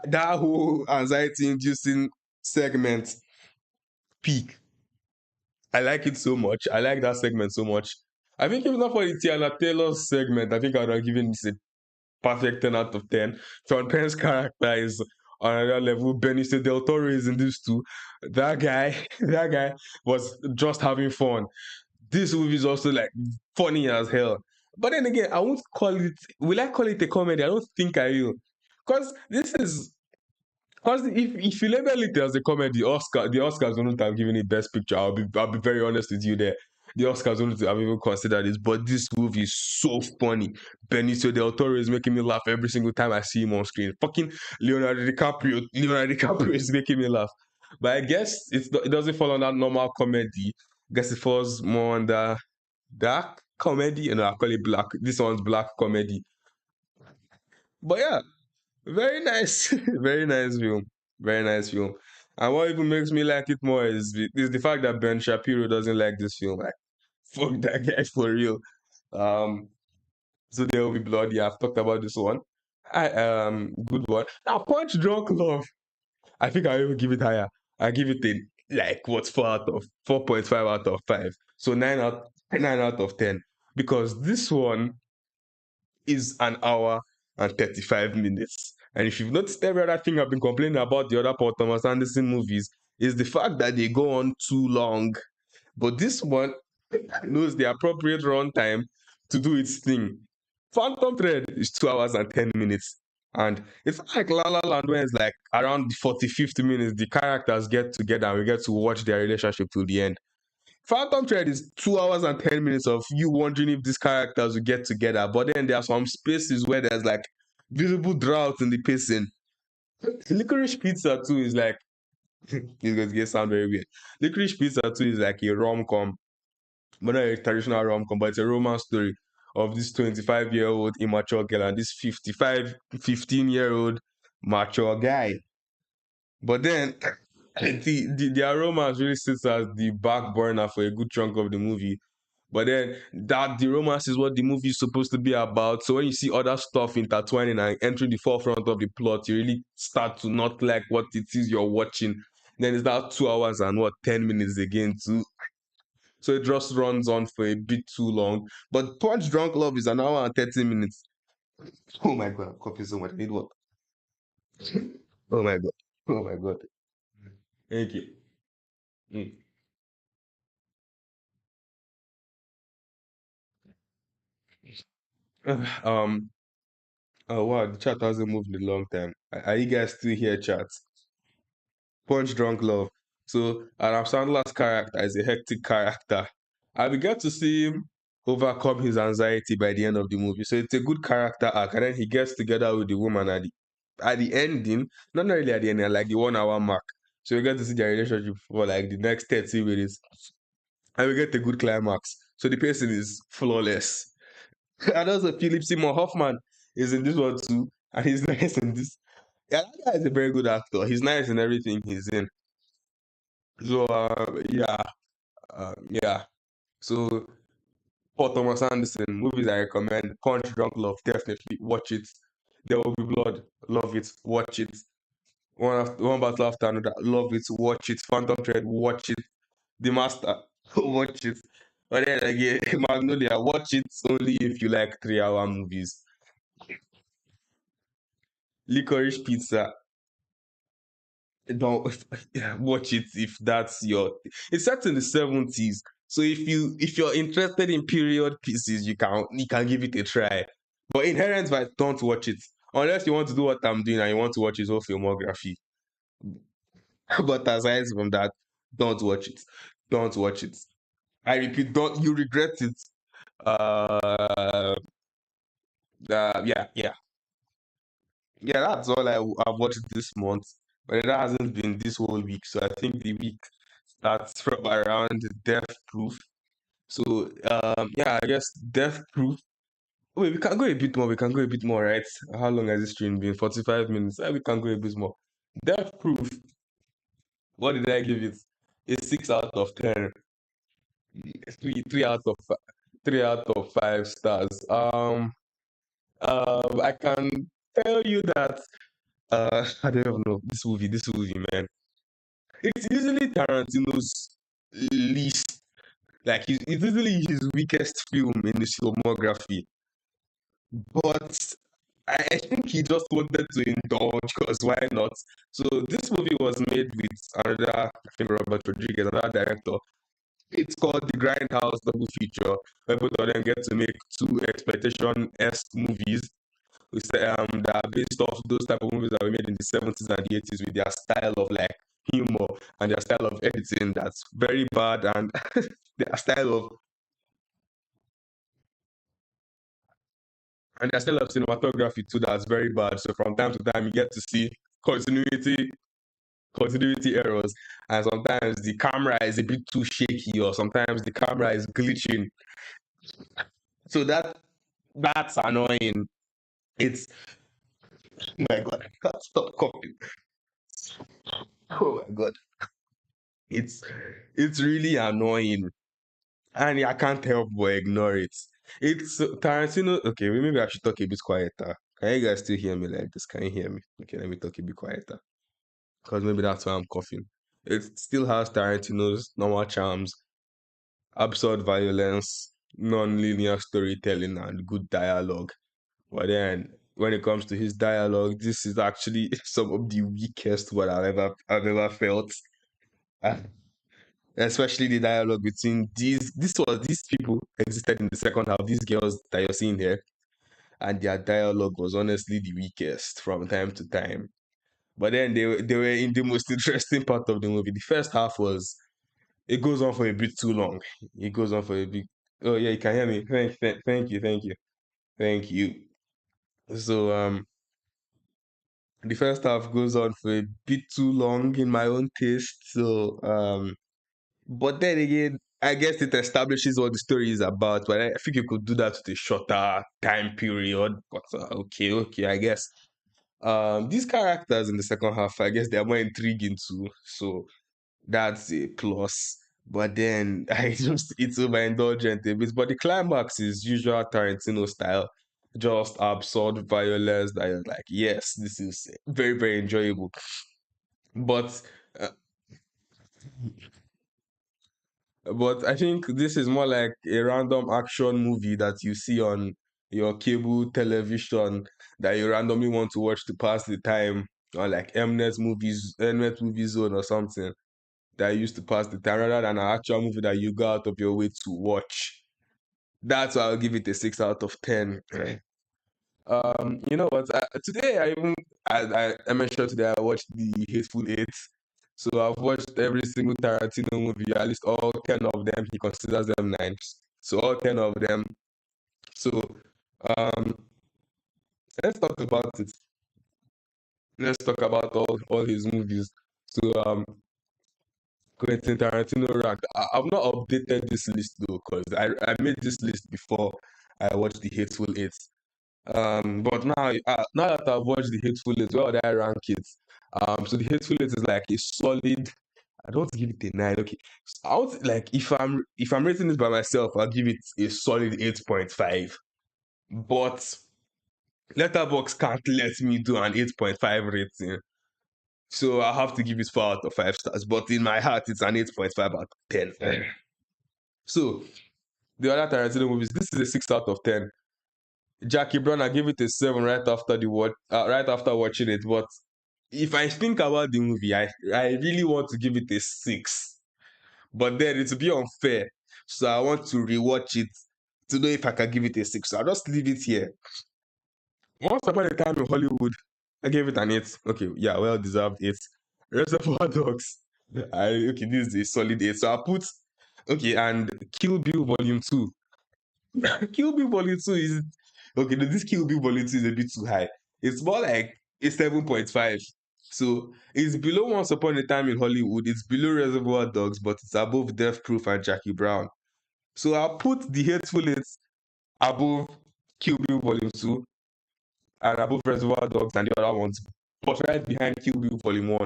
That whole anxiety inducing segment peak. I like it so much. I like that segment so much. I think if not for the Tiana Taylor segment, I think I would have given this a perfect 10 out of 10. Sean Penn's character is on another level. Benicio del Toro is in this too. That guy, that guy was just having fun. This movie is also like funny as hell. But then again, I won't call it. Will I call it a comedy? I don't think I will, because this is because if you label it as a comedy, the Oscars wouldn't have given it Best Picture. I'll be very honest with you there. The Oscars wouldn't have even considered this, but this movie is so funny. Benicio del Toro is making me laugh every single time I see him on screen. Fucking Leonardo DiCaprio is making me laugh. But I guess it doesn't fall on that normal comedy. I guess it falls more on the dark comedy. And I call it black. This one's black comedy. But yeah, very nice, very nice film, very nice film. And what even makes me like it more is the fact that Ben Shapiro doesn't like this film. Like, fuck that guy for real. Um, so there will be blood. Yeah, I've talked about this one. Good one. Now, Punch Drunk Love. I think I will give it higher. I give it a like what's 4.5 out of 5. So 9 out of 10. Because this one is an hour and 35 minutes. And if you've noticed, every other thing I've been complaining about the other Paul Thomas Anderson movies is the fact that they go on too long. But this one knows the appropriate runtime to do its thing. Phantom Thread is 2 hours and 10 minutes. And it's not like La La Land, where it's like around the 40, 50 minutes, the characters get together and we get to watch their relationship till the end. Phantom Thread is 2 hours and 10 minutes of you wondering if these characters will get together. But then there are some spaces where there's like visible drought in the pacing. Licorice Pizza 2 is like, it's going to sound very weird. Licorice Pizza 2 is like a rom com, but not a traditional rom com, but it's a romance story of this 25-year-old immature girl and this 15-year-old mature guy. But then their romance really sits as the back burner for a good chunk of the movie. But then that the romance is what the movie is supposed to be about. So when you see other stuff intertwining and entering the forefront of the plot, you really start to not like what it is you're watching. Then it's that 2 hours and 10 minutes again too. So it just runs on for a bit too long. But Punch Drunk Love is an hour and 30 minutes. Oh my god, I'm coughing so much. I need what? Oh my god. Oh my god. Thank you. Mm. Um oh wow, the chat hasn't moved in a long time. Are you guys still here, chat? Punch Drunk Love. So Adam Sandler's character is a hectic character. I began to see him overcome his anxiety by the end of the movie. So it's a good character arc. And then he gets together with the woman at the ending, not really at the ending, like the 1 hour mark. So you get to see their relationship for like the next 30 minutes. And we get a good climax. So the pacing is flawless. And also Philip Seymour Hoffman is in this one too. And he's nice in this. Yeah, that guy is a very good actor. He's nice in everything he's in. So yeah. So Paul Thomas Anderson movies I recommend: Punch Drunk Love, definitely watch it. There Will Be Blood, love it, watch it. One battle after another, love it, watch it. Phantom Thread, watch it. The Master, watch it. But then again, Magnolia, watch it only if you like 3 hour movies. Licorice Pizza, don't watch it if that's your. It's set in the 70s, so if you're interested in period pieces, you can give it a try. But Inherent Vice, don't watch it unless you want to do what I'm doing and you want to watch his whole filmography. But aside from that, don't watch it. Don't watch it. I repeat, don't you regret it. Uh, yeah, yeah, yeah. That's all I've watched this month, but that hasn't been this whole week. So I think the week starts from around Death Proof. So yeah, I guess Death Proof. Wait, we can go a bit more. We can go a bit more, right? How long has this stream been? 45 minutes. We can go a bit more. Death Proof. What did I give it? A 6 out of 10. Three out of 3 out of 5 stars. I can tell you that I don't even know this movie, man. It's usually Tarantino's least, like it's usually his weakest film in his filmography. But I think he just wanted to indulge because why not? So this movie was made with another, I think Robert Rodriguez, another director. It's called The Grindhouse Double Feature, where both of them get to make two expectation-esque movies that are based off those type of movies that were made in the 70s and the 80s with their style of like humor and their style of editing that's very bad, and their style of and their style of cinematography too that's very bad. So from time to time you get to see continuity continuity errors, and sometimes the camera is a bit too shaky, or sometimes the camera is glitching. So that's annoying. It's oh my god, I can't stop coughing. Oh my god. It's it's really annoying. And I can't help but ignore it. It's Tarantino. Okay, maybe I should talk a bit quieter. Can you guys still hear me like this? Can you hear me? Okay, let me talk a bit quieter. Because maybe that's why I'm coughing. It still has Tarantino's normal charms, absurd violence, non-linear storytelling, and good dialogue. But then when it comes to his dialogue, this is actually some of the weakest what I've ever felt. Uh, Especially the dialogue between these people existed in the second half, these girls that you're seeing here, and their dialogue was honestly the weakest from time to time. But then they were in the most interesting part of the movie. The first half was it goes on for a bit too long. It goes on for a bit. Oh yeah, you can hear me. Thank you. So the first half goes on for a bit too long in my own taste. So but then again, I guess it establishes what the story is about. But I think you could do that with a shorter time period. But okay, I guess. These characters in the second half, I guess they're more intriguing too. So that's a plus. But then I just it's overindulgent a bit. But the climax is usual Tarantino style, just absurd violence that is like, yes, this is very, very enjoyable. But uh, But I think this is more like a random action movie that you see on your cable television that you randomly want to watch to pass the time, or like Mnet Movie Zone or something that you used to pass the time, rather than an actual movie that you go out of your way to watch. That's why I'll give it a 6 out of 10. You know what? Today I mentioned today I watched the Hateful Eight. So I've watched every single Tarantino movie, at least all 10 of them. He considers them nine. So all 10 of them. So um, let's talk about it. Let's talk about all his movies. So Quentin Tarantino ranked. I've not updated this list though, because I made this list before I watched the Hateful Eight. But now that I've watched the Hateful Eight, where would I rank it? So the Hateful Eight is like a solid. I don't want to give it a 9. Okay, so I would like if I'm rating this by myself, I'll give it a solid 8.5. But Letterbox can't let me do an 8.5 rating, so I have to give it 4 out of 5 stars. But in my heart, it's an 8.5 out of 10. So the other Tarantino movies, this is a 6 out of 10. Jackie Brown, I gave it a 7 right after watching it. But if I think about the movie, I really want to give it a 6. But then it will be unfair. So I want to rewatch it to know if I can give it a 6. So I'll just leave it here. Once upon a time in Hollywood, I gave it an 8. Okay, yeah, well deserved 8. Reservoir Dogs. Okay, this is a solid 8. So I put Okay, and Kill Bill Volume 2. Kill Bill Volume 2 is okay. This Kill Bill Volume 2 is a bit too high. It's more like a 7.5. So it's below Once Upon a Time in Hollywood. It's below Reservoir Dogs, but it's above Death Proof and Jackie Brown. So I'll put The Hateful Eight above Kill Bill Volume 2 and above Reservoir Dogs and the other ones, but right behind Kill Bill Volume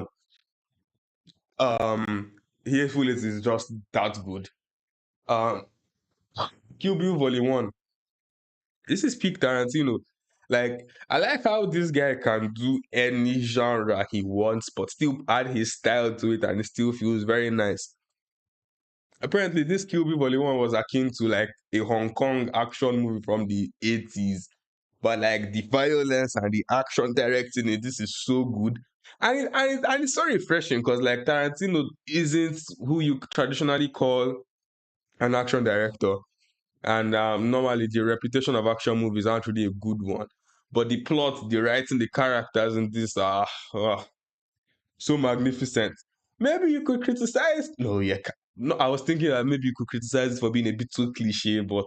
1. Hateful Eight is just that good. Um, Kill Bill Volume 1. This is peak Tarantino. Like, I like how this guy can do any genre he wants, but still add his style to it, and it still feels very nice. Apparently, this Kill Bill Volume 1 was akin to like a Hong Kong action movie from the 80s. But like the violence and the action directing it, this is so good. And it's so refreshing because like Tarantino isn't who you traditionally call an action director. And normally the reputation of action movies aren't really a good one. But the plot, the writing, the characters in this are so magnificent. Maybe you could criticize. No, yeah. No, I was thinking that maybe you could criticize it for being a bit too cliche, but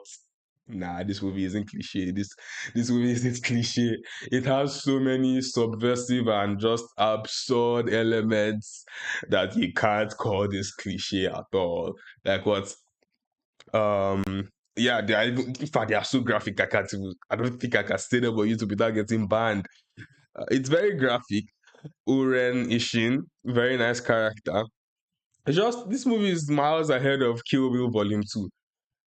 nah, this movie isn't cliche. This movie isn't cliche. It has so many subversive and just absurd elements that you can't call this cliche at all. Like what? Um, yeah, they are even, in fact they are so graphic. I can't even. I don't think I can stay there for YouTube without getting banned. It's very graphic. Uren Ishin, very nice character. It's just this movie is miles ahead of Kill Bill Volume 2.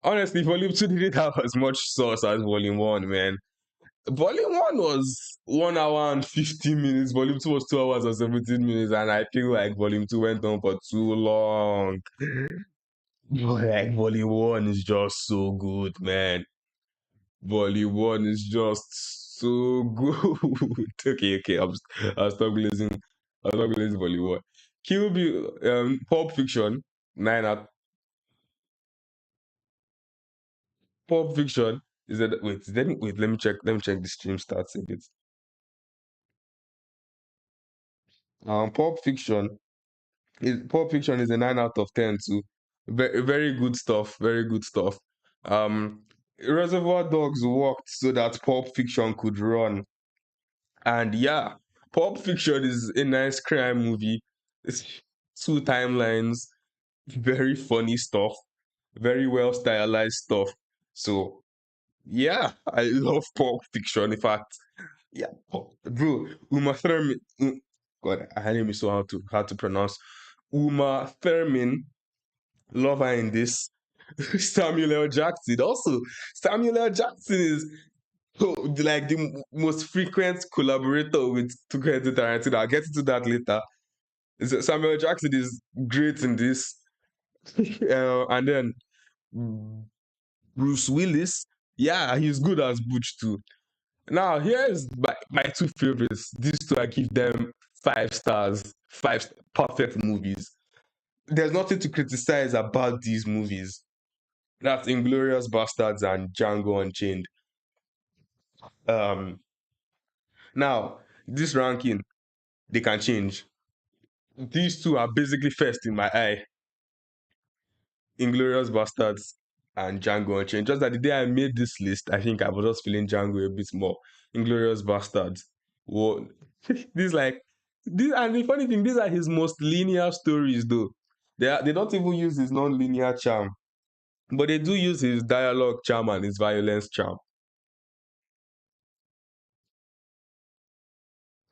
Honestly, Volume 2 didn't have as much sauce as Volume 1, man. Volume 1 was 1 hour and 15 minutes. Volume 2 was 2 hours and 17 minutes. And I feel like Volume 2 went on for too long. Like, Volume 1 is just so good, man. Volume 1 is just so good. Okay. I'll stop glazing. I'll stop glazing Volume 1. Kill Bill, Pulp Fiction, 9 out. Pulp Fiction is that let me check the stream stats a bit. Pulp Fiction is a 9 out of 10 too. Very good stuff. Very good stuff. Um, Reservoir Dogs worked so that Pulp Fiction could run, and yeah, Pulp Fiction is a nice crime movie. It's two timelines, very funny stuff, very well stylized stuff. So yeah, I love Pulp Fiction. In fact, yeah, bro, Uma Thurman. God, her name is so hard to pronounce. Uma Thurman, love her in this. Samuel L. Jackson. Also, Samuel L. Jackson is like the most frequent collaborator with Quentin Tarantino. I'll get into that later. Samuel Jackson is great in this. And then Bruce Willis, yeah, he's good as Butch too. Now, here's my two favorites. These two, I give them 5 stars, perfect movies. There's nothing to criticize about these movies. That's Inglorious Bastards and Django Unchained. Um, Now, this ranking, they can change. These two are basically first in my eye. Inglorious Bastards and Django Unchained. Just that the day I made this list, I think I was just feeling Django a bit more. Inglorious Bastards. What? This like this, and the funny thing, these are his most linear stories though. They don't even use his non-linear charm, but they do use his dialogue charm and his violence charm.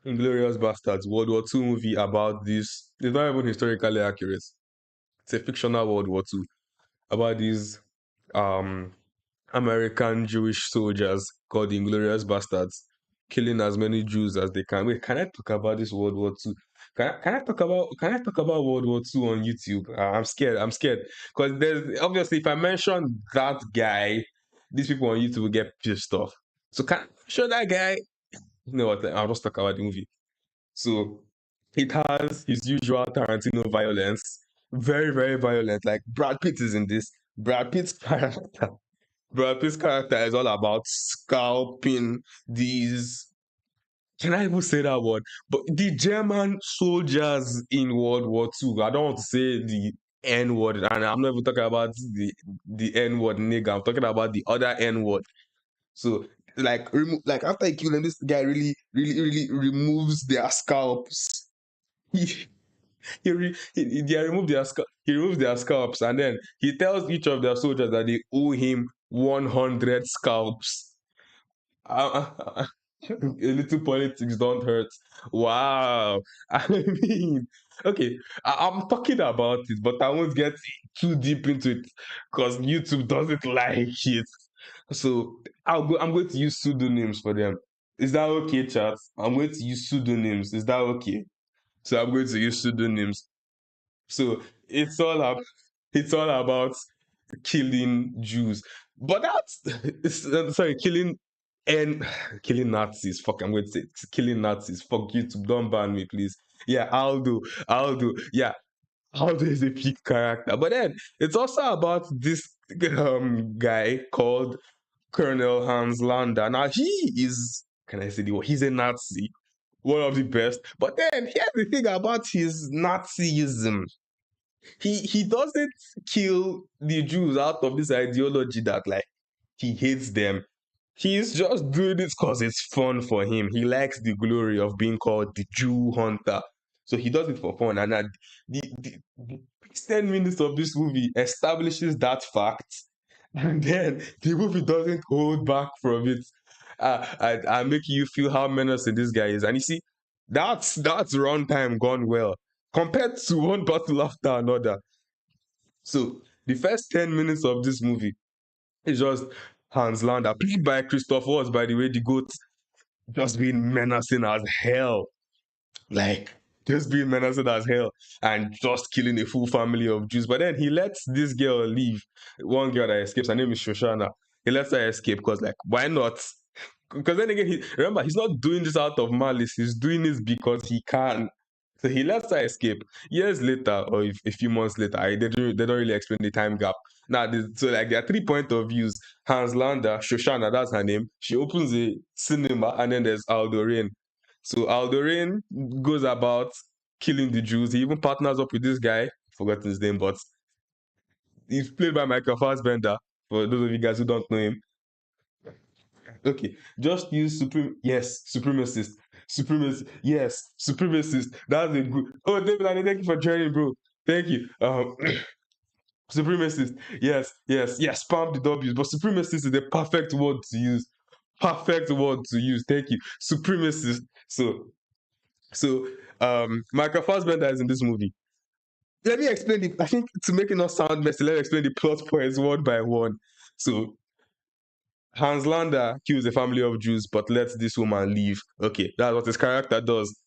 Inglorious Bastards, World War II movie about this. It's not even historically accurate. It's a fictional World War II about these um American Jewish soldiers called the Inglorious Bastards, killing as many Jews as they can. Wait, can I talk about this World War II? Can I talk about World War II on YouTube? I'm scared. I'm scared because there's obviously if I mention that guy, these people on YouTube will get pissed off. So can I show that guy? You know what? I'll just talk about the movie. So it has his usual Tarantino violence, very very violent. Like Brad Pitt is in this. Brad Pitt's character Brad Pitt's character is all about scalping these. Can I even say that word? But the German soldiers in World War II. I don't want to say the N word, and I'm not even talking about the N word nigga. I'm talking about the other N word. So like like after he killed them, this guy really removes their scalps. He they remove their he removes their scalps, and then he tells each of their soldiers that they owe him 100 scalps. Uh, a little politics don't hurt. Wow. I mean, okay, I'm talking about it, but I won't get too deep into it because YouTube doesn't like it. So I'm going to use pseudonyms for them. Is that okay, chat? I'm going to use pseudonyms. Is that okay? So I'm going to use pseudonyms. So it's all up. It's all about killing Jews. But that's sorry, killing and killing Nazis. Fuck, I'm going to say killing Nazis. Fuck YouTube, don't ban me, please. Yeah, I'll do. Yeah, Aldo is a peak character. But then it's also about this guy called Colonel Hans Landa. Now he is, can I say the word? He's a Nazi, one of the best. But then here's the thing about his Nazism. He doesn't kill the Jews out of this ideology that like he hates them. He's just doing it because it's fun for him. He likes the glory of being called the Jew hunter. So he does it for fun. And the first 10 minutes of this movie establishes that fact. And then the movie doesn't hold back from it. I make you feel how menacing this guy is. And you see, that's runtime gone well compared to one battle after another. So the first 10 minutes of this movie is just Hans Landa, played by Christoph Waltz, by the way, the goat, just being menacing as hell. Like, just being menacing as hell and just killing a full family of Jews. But then he lets this girl leave. One girl that escapes, her name is Shoshana. He lets her escape because, like, why not? Because then again, remember, he's not doing this out of malice. He's doing this because he can. So he lets her escape. Years later, or a few months later, they don't really explain the time gap. Now, so like there are 3 point of views. Hans Landa, Shoshana, that's her name. She opens a cinema, and then there's Aldo Rain. So Aldo Rain goes about killing the Jews. He even partners up with this guy, forgotten his name, but he's played by Michael Fassbender. For those of you guys who don't know him, okay, just use yes, supremacist. Supremacist. Yes, supremacist. That's a good. Oh, David, thank you for joining, bro. Thank you. Supremacist. Yes. Spam the W's, but supremacist is the perfect word to use. Perfect word to use. Thank you. Supremacist. So, Michael Fassbender is in this movie. Let me explain the. I think to make it not sound messy, let me explain the plot points one by one. So Hans Landa kills a family of Jews but lets this woman leave. Okay, that's what his character does.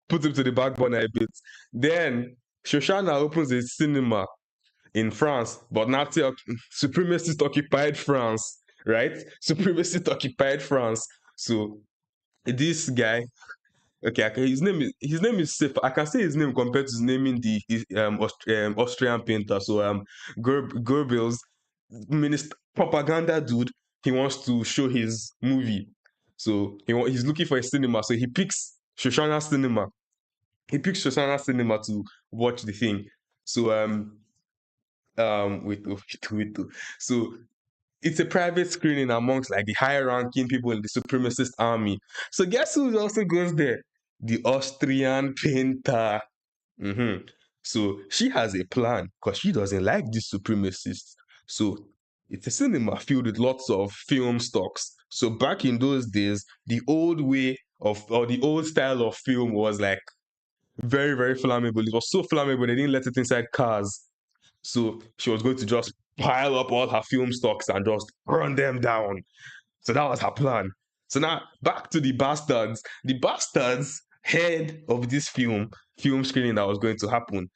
Put him to the back burner a bit. Then Shoshana opens a cinema in France, but Nazi supremacist occupied France, right? Supremacist occupied France. So this guy, okay, his name is safe. I can say his name compared to naming the Austrian painter. So Goebbels, minister propaganda dude, he wants to show his movie. So he's looking for a cinema. So he picks Shoshana Cinema. He picks Shoshana Cinema to watch the thing. So wait. So it's a private screening amongst like the higher ranking people in the supremacist army. So guess who also goes there? The Austrian painter. Mm-hmm. So she has a plan because she doesn't like these supremacists. So it's a cinema filled with lots of film stocks. So back in those days, the old way of or the old style of film was like very flammable. It was so flammable they didn't let it inside cars. So she was going to just pile up all her film stocks and just burn them down. So that was her plan. So now back to the bastards. The bastards heard of this film screening that was going to happen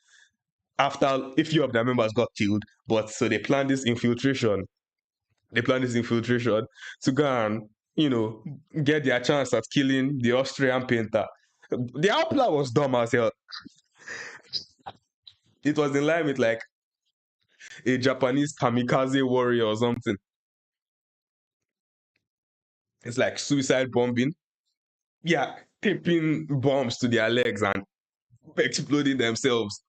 after a few of their members got killed. But so they planned this infiltration. They planned this infiltration to go and, get their chance at killing the Austrian painter. The outlaw was dumb as hell. It was in line with like a Japanese kamikaze warrior or something. It's like suicide bombing. Yeah, taping bombs to their legs and exploding themselves.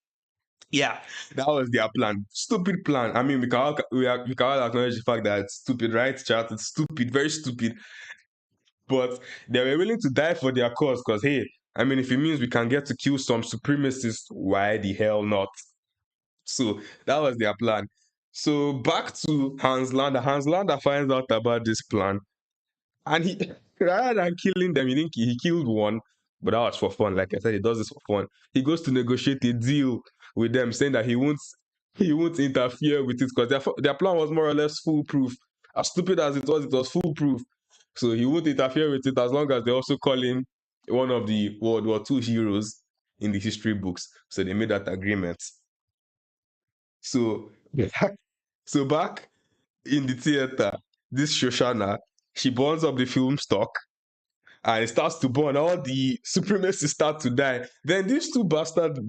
Yeah, that was their plan. Stupid plan. I mean, we can all acknowledge the fact that it's stupid, right? Chat, it's stupid, very stupid. But they were willing to die for their cause because, hey, I mean, if it means we can get to kill some supremacists, why the hell not? So that was their plan. So back to Hans Lander. Hans Lander finds out about this plan, and he, rather than killing them, he killed one, but that was for fun. Like I said, he does this for fun. He goes to negotiate a deal with them, saying that he won't interfere with it because their plan was more or less foolproof. As stupid as it was foolproof. So he won't interfere with it as long as they also call him one of the World War II heroes in the history books. So they made that agreement. So back in the theater, this Shoshana, she burns up the film stock and it starts to burn. All the supremacists start to die. Then these two bastards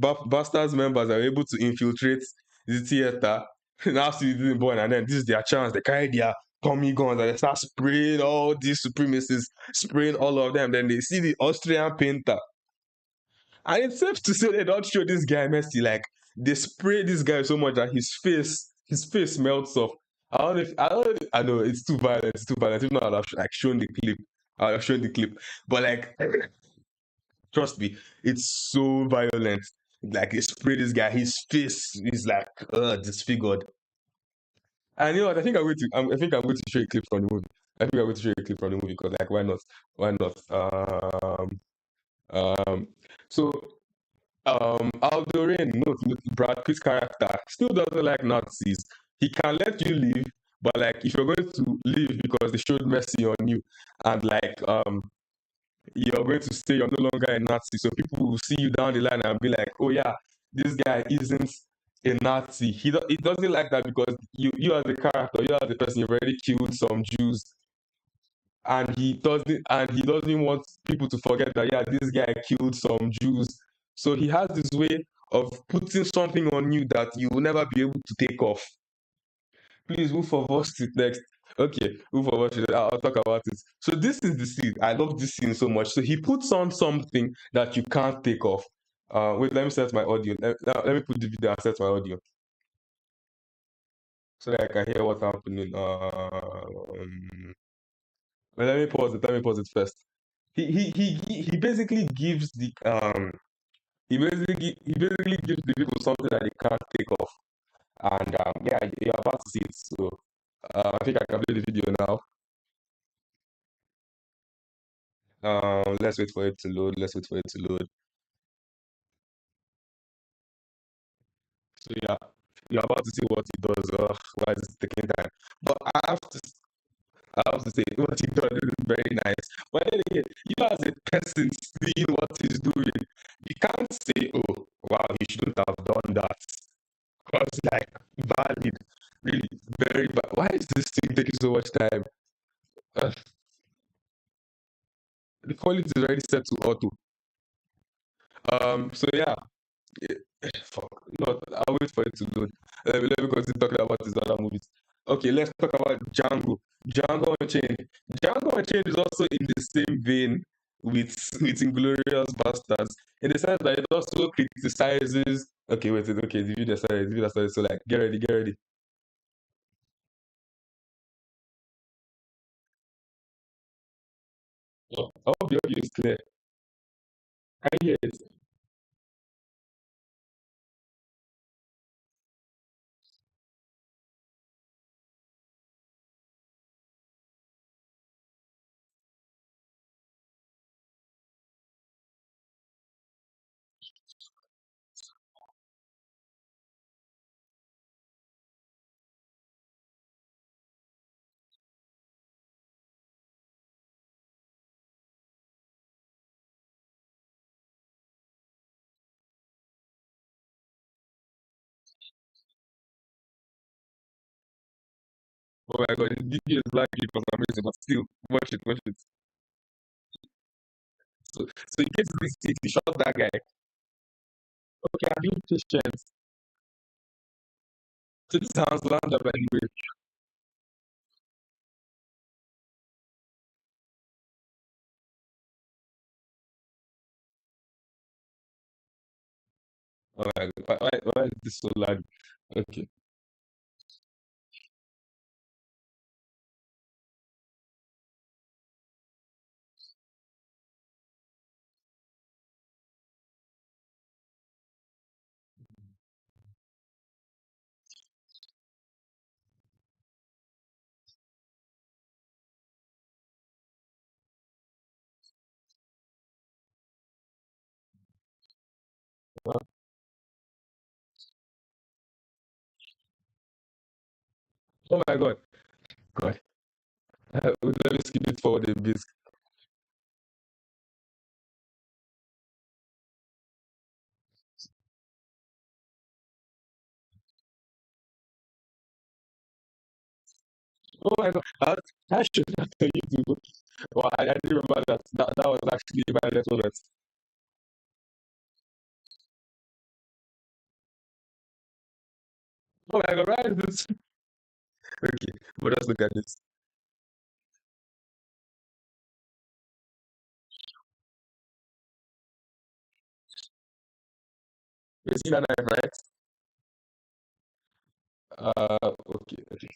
members are able to infiltrate the theater. Now see it didn't burn, and then this is their chance. They carry their Tommy guns and they start spraying all these supremacists, spraying all of them. Then they see the Austrian painter. And it's safe to say they don't show this guy mercy. Like they spray this guy so much that his face melts off. I know it's too violent. It's too violent. If not, I'd have like shown the clip. I'd have shown the clip. But like, trust me, it's so violent. Like they spray this guy, his face is like disfigured. And you know what? I think I'm going to show a clip from the movie. I think I'm going to show a clip from the movie because like why not? Why not? Um. So Aldoran, note Brad Pitt's character still doesn't like Nazis. He can let you leave, but like if you're going to leave because they showed mercy on you, and like you're going to stay, you're no longer a Nazi. So people will see you down the line and be like, oh yeah, this guy isn't a Nazi. He doesn't like that because you as the character, you as the person, you've already killed some Jews, and he doesn't want people to forget that yeah, this guy killed some Jews. So he has this way of putting something on you that you will never be able to take off. Please, who for us it next? Okay, who for us? I'll talk about it. So this is the scene. I love this scene so much. So he puts on something that you can't take off. Wait, let me set my audio. Let me put the video and set my audio so that I can hear what's happening. Well, let me pause it. Let me pause it first. He basically gives the he basically gives the people something that they can't take off, and yeah, you're about to see it. So I think I can play the video now. Let's wait for it to load. Let's wait for it to load. So yeah, you're about to see what he does. Why is it taking time? But I have to say what he does is very nice. But then again, you as a person seeing what he's doing, you can't say, oh wow, he shouldn't have done that. Because like valid, really very bad. Why is this thing taking so much time? Uh, the quality is already set to auto. So yeah, fuck. No, I'll wait for it to load. Let me continue talking about his other movies. Okay, let's talk about Django. Django Unchained. Django Unchained is also in the same vein with Inglorious Bastards in the sense that it also criticizes. Okay, wait, okay, the video started. The video started. So like, get ready, get ready. Oh, I hope the audio is clear. I hear it. Oh my god, the video is lagging for some reason, but still, watch it, watch it. So he gets this stick, he shot that guy. Okay, I'm being patient. So this sounds Landa, by the way. Oh my God. Why is this so lag? Okay. Oh my God. God. Let me skip it forward a bit. Oh my God. I should not tell you to. Well, I didn't remember that. That was actually my little bit. Oh my God. Why is this? Okay. But let's look at this. You see that knife, right? Okay. Okay.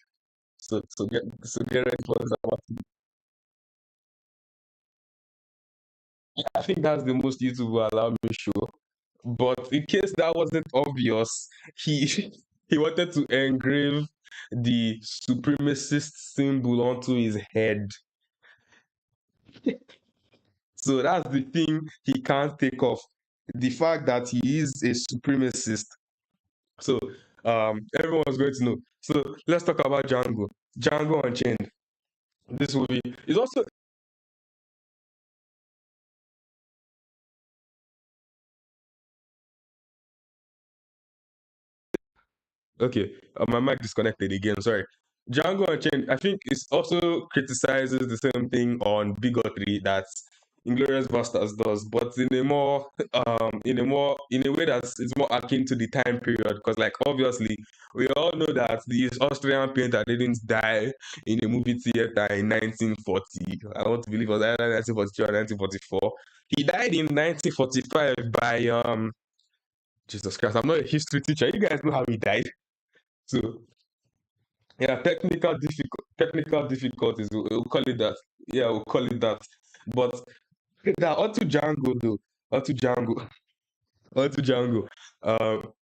So get ready for this. I think that's the most YouTube will allow me to show. But in case that wasn't obvious, he he wanted to engrave the supremacist symbol onto his head. So that's the thing he can't take off. The fact that he is a supremacist. So everyone's going to know. So let's talk about Django. Django Unchained. This movie is also okay. My mic disconnected again. Sorry. Django Unchained, I think, it also criticizes the same thing on bigotry that Inglorious Bastards does, but in a way that's it's more akin to the time period. Because, like, obviously, we all know that this Austrian painter didn't die in a movie theater in 1940. I want to believe it was either 1942 or 1944. He died in 1945 by Jesus Christ. I'm not a history teacher. You guys know how he died. So yeah, technical difficulties. We'll call it that. Yeah, we'll call it that. But now onto Django though. Onto Django. Onto Django. Um,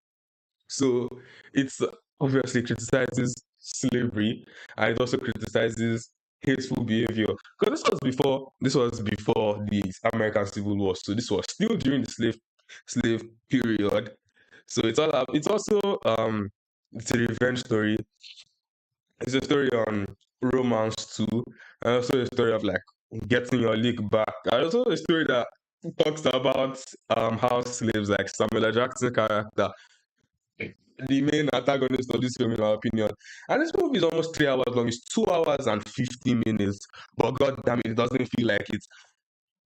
so it's obviously criticizes slavery and it also criticizes hateful behavior. Because this was before the American Civil War. So this was still during the slave period. So it's also it's a revenge story. It's a story on romance too, and also a story of like getting your league back. And also a story that talks about house slaves like Samuel L. Jackson character, the main antagonist of this film, in my opinion. And this movie is almost 3 hours long. It's 2 hours and 50 minutes, but god damn it, it doesn't feel like it.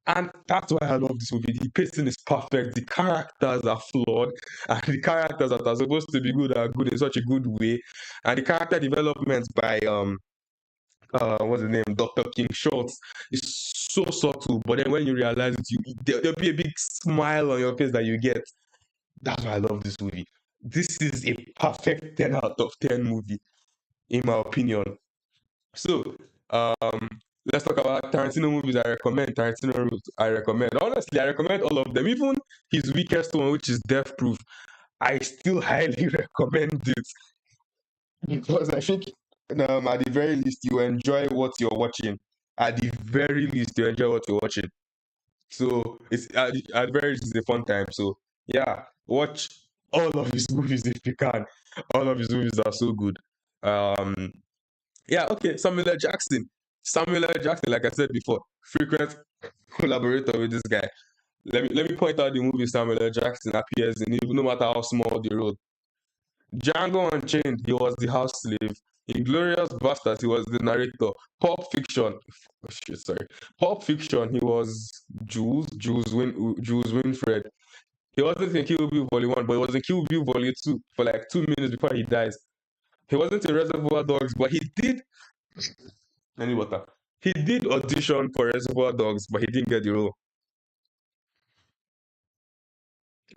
And that's why I love this movie. The pacing is perfect. The characters are flawed, and the characters that are supposed to be good are good in such a good way. And the character development by what's the name, Dr. King Schultz, is so subtle. But then when you realize it, there'll be a big smile on your face that you get. That's why I love this movie. This is a perfect 10 out of 10 movie, in my opinion. So, let's talk about Tarantino movies I recommend. Tarantino movies I recommend. Honestly, I recommend all of them. Even his weakest one, which is Death Proof, I still highly recommend it because I think at the very least you enjoy what you're watching. At the very least, you enjoy what you're watching. So it's at very least it's a fun time. So yeah, watch all of his movies if you can. All of his movies are so good. Um, yeah, okay. Samuel L. Jackson. Samuel L. Jackson, like I said before, frequent collaborator with this guy. Let me point out the movie Samuel L. Jackson appears in, even no matter how small the role. Django Unchained, he was the house slave. Inglorious Bastards, he was the narrator. Sorry. Pulp Fiction, he was Jules Winfred. He wasn't in Kill Bill Volume 1, but he was in Kill Bill Volume 2 for like 2 minutes before he dies. He wasn't in Reservoir Dogs, but he did. Any water. He did audition for Reservoir Dogs, but he didn't get the role.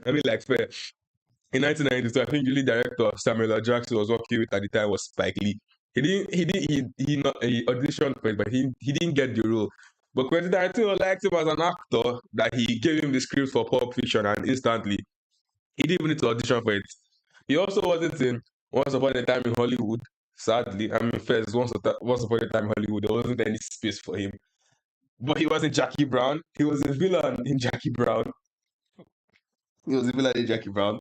I mean, like, fair. in 1992, I think the lead director Samuel L. Jackson was working with at the time was Spike Lee. He auditioned for it, but he didn't get the role. But Quentin Tarantino liked him as an actor that he gave him the script for Pulp Fiction, and instantly he didn't even need to audition for it. He also wasn't in Once Upon a Time in Hollywood. Sadly, I mean, first Once Upon a Time in Hollywood, there wasn't any space for him. But he was in Jackie Brown. He was a villain in Jackie Brown. He was a villain in Jackie Brown.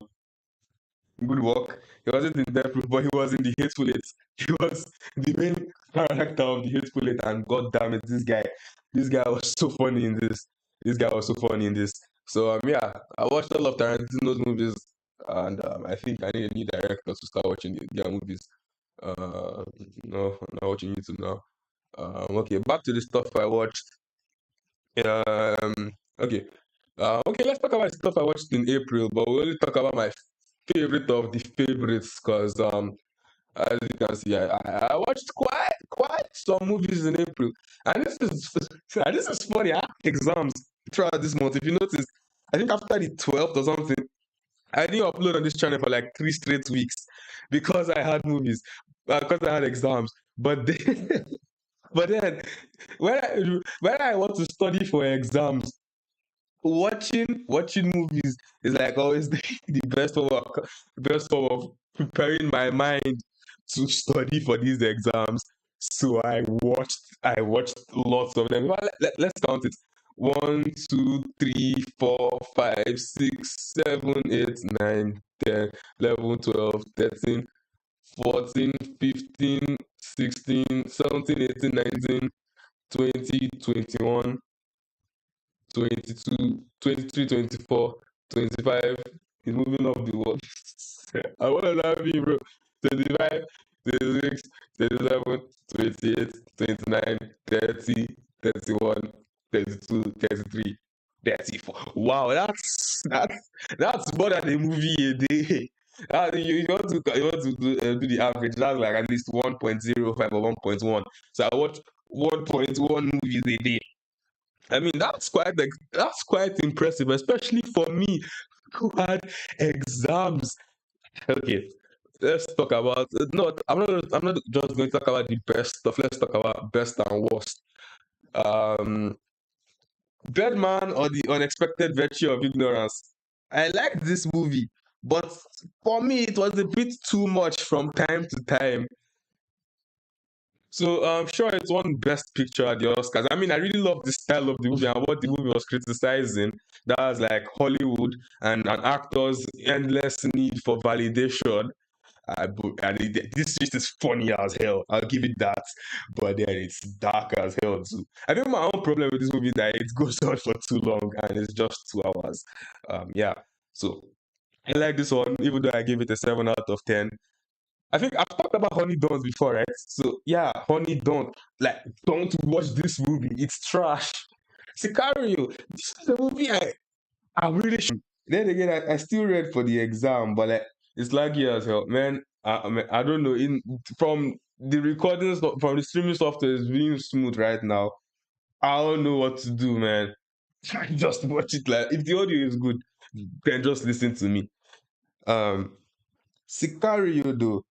Good work. He wasn't in Death Proof, but he was in The Hateful Eight. He was the main character of The Hateful Eight, and god damn it, this guy was so funny in this. This guy was so funny in this. So yeah, I watched all of Tarantino's movies, and I think I need a new director to start watching their movies. No, I'm not watching YouTube now. Okay, back to the stuff I watched. Okay. Okay, let's talk about stuff I watched in April, but we'll only talk about my favorite of the favorites because as you can see, I watched quite some movies in April, and this is funny. I had exams throughout this month. If you notice, I think after the 12th or something, I didn't upload on this channel for like 3 straight weeks because I had movies, because I had exams. But then, but then when I want to study for exams, watching movies is like always the best form of preparing my mind to study for these exams. So I watched lots of them. Well, let's count it. 1, 2, 3, 4, 5, 6, 7, 8, 9, 10, 11, 12, 13, 14, 15, 16, 17, 18, 19, 20, 21, 22, 23, 24, 25. He's moving up the world. I want to love you, bro. 25, 26, 27, 28, 29, 30, 31, 32, 33, 34. Wow, that's more than a movie a day. You want to do the average. That's like at least 1.05 or 1.1. So I watch 1.1 movies a day. I mean, that's quite impressive, especially for me who had exams. Okay, let's talk about no. I'm not just going to talk about the best stuff. Let's talk about best and worst. Um, Birdman or the Unexpected Virtue of Ignorance. I liked this movie, but for me it was a bit too much from time to time. So I'm sure it's won Best Picture at the Oscars. I mean, I really love the style of the movie and what the movie was criticizing. That was like Hollywood and an actor's endless need for validation. This shit is funny as hell. I'll give it that, but then it's dark as hell too. I think my own problem with this movie is that it goes on for too long and it's just 2 hours. Yeah. So I like this one, even though I give it a 7 out of 10. I think I've talked about Honey Don't before, right? So yeah, Honey Don't. Like, don't watch this movie. It's trash. Sicario. This is a movie I really should. Then again, I still read for the exam, but like it's laggy as hell, man. I don't know. From the recordings from the streaming software is being smooth right now. I don't know what to do, man. Just watch it. Like if the audio is good, then just listen to me. Um, Sicario though.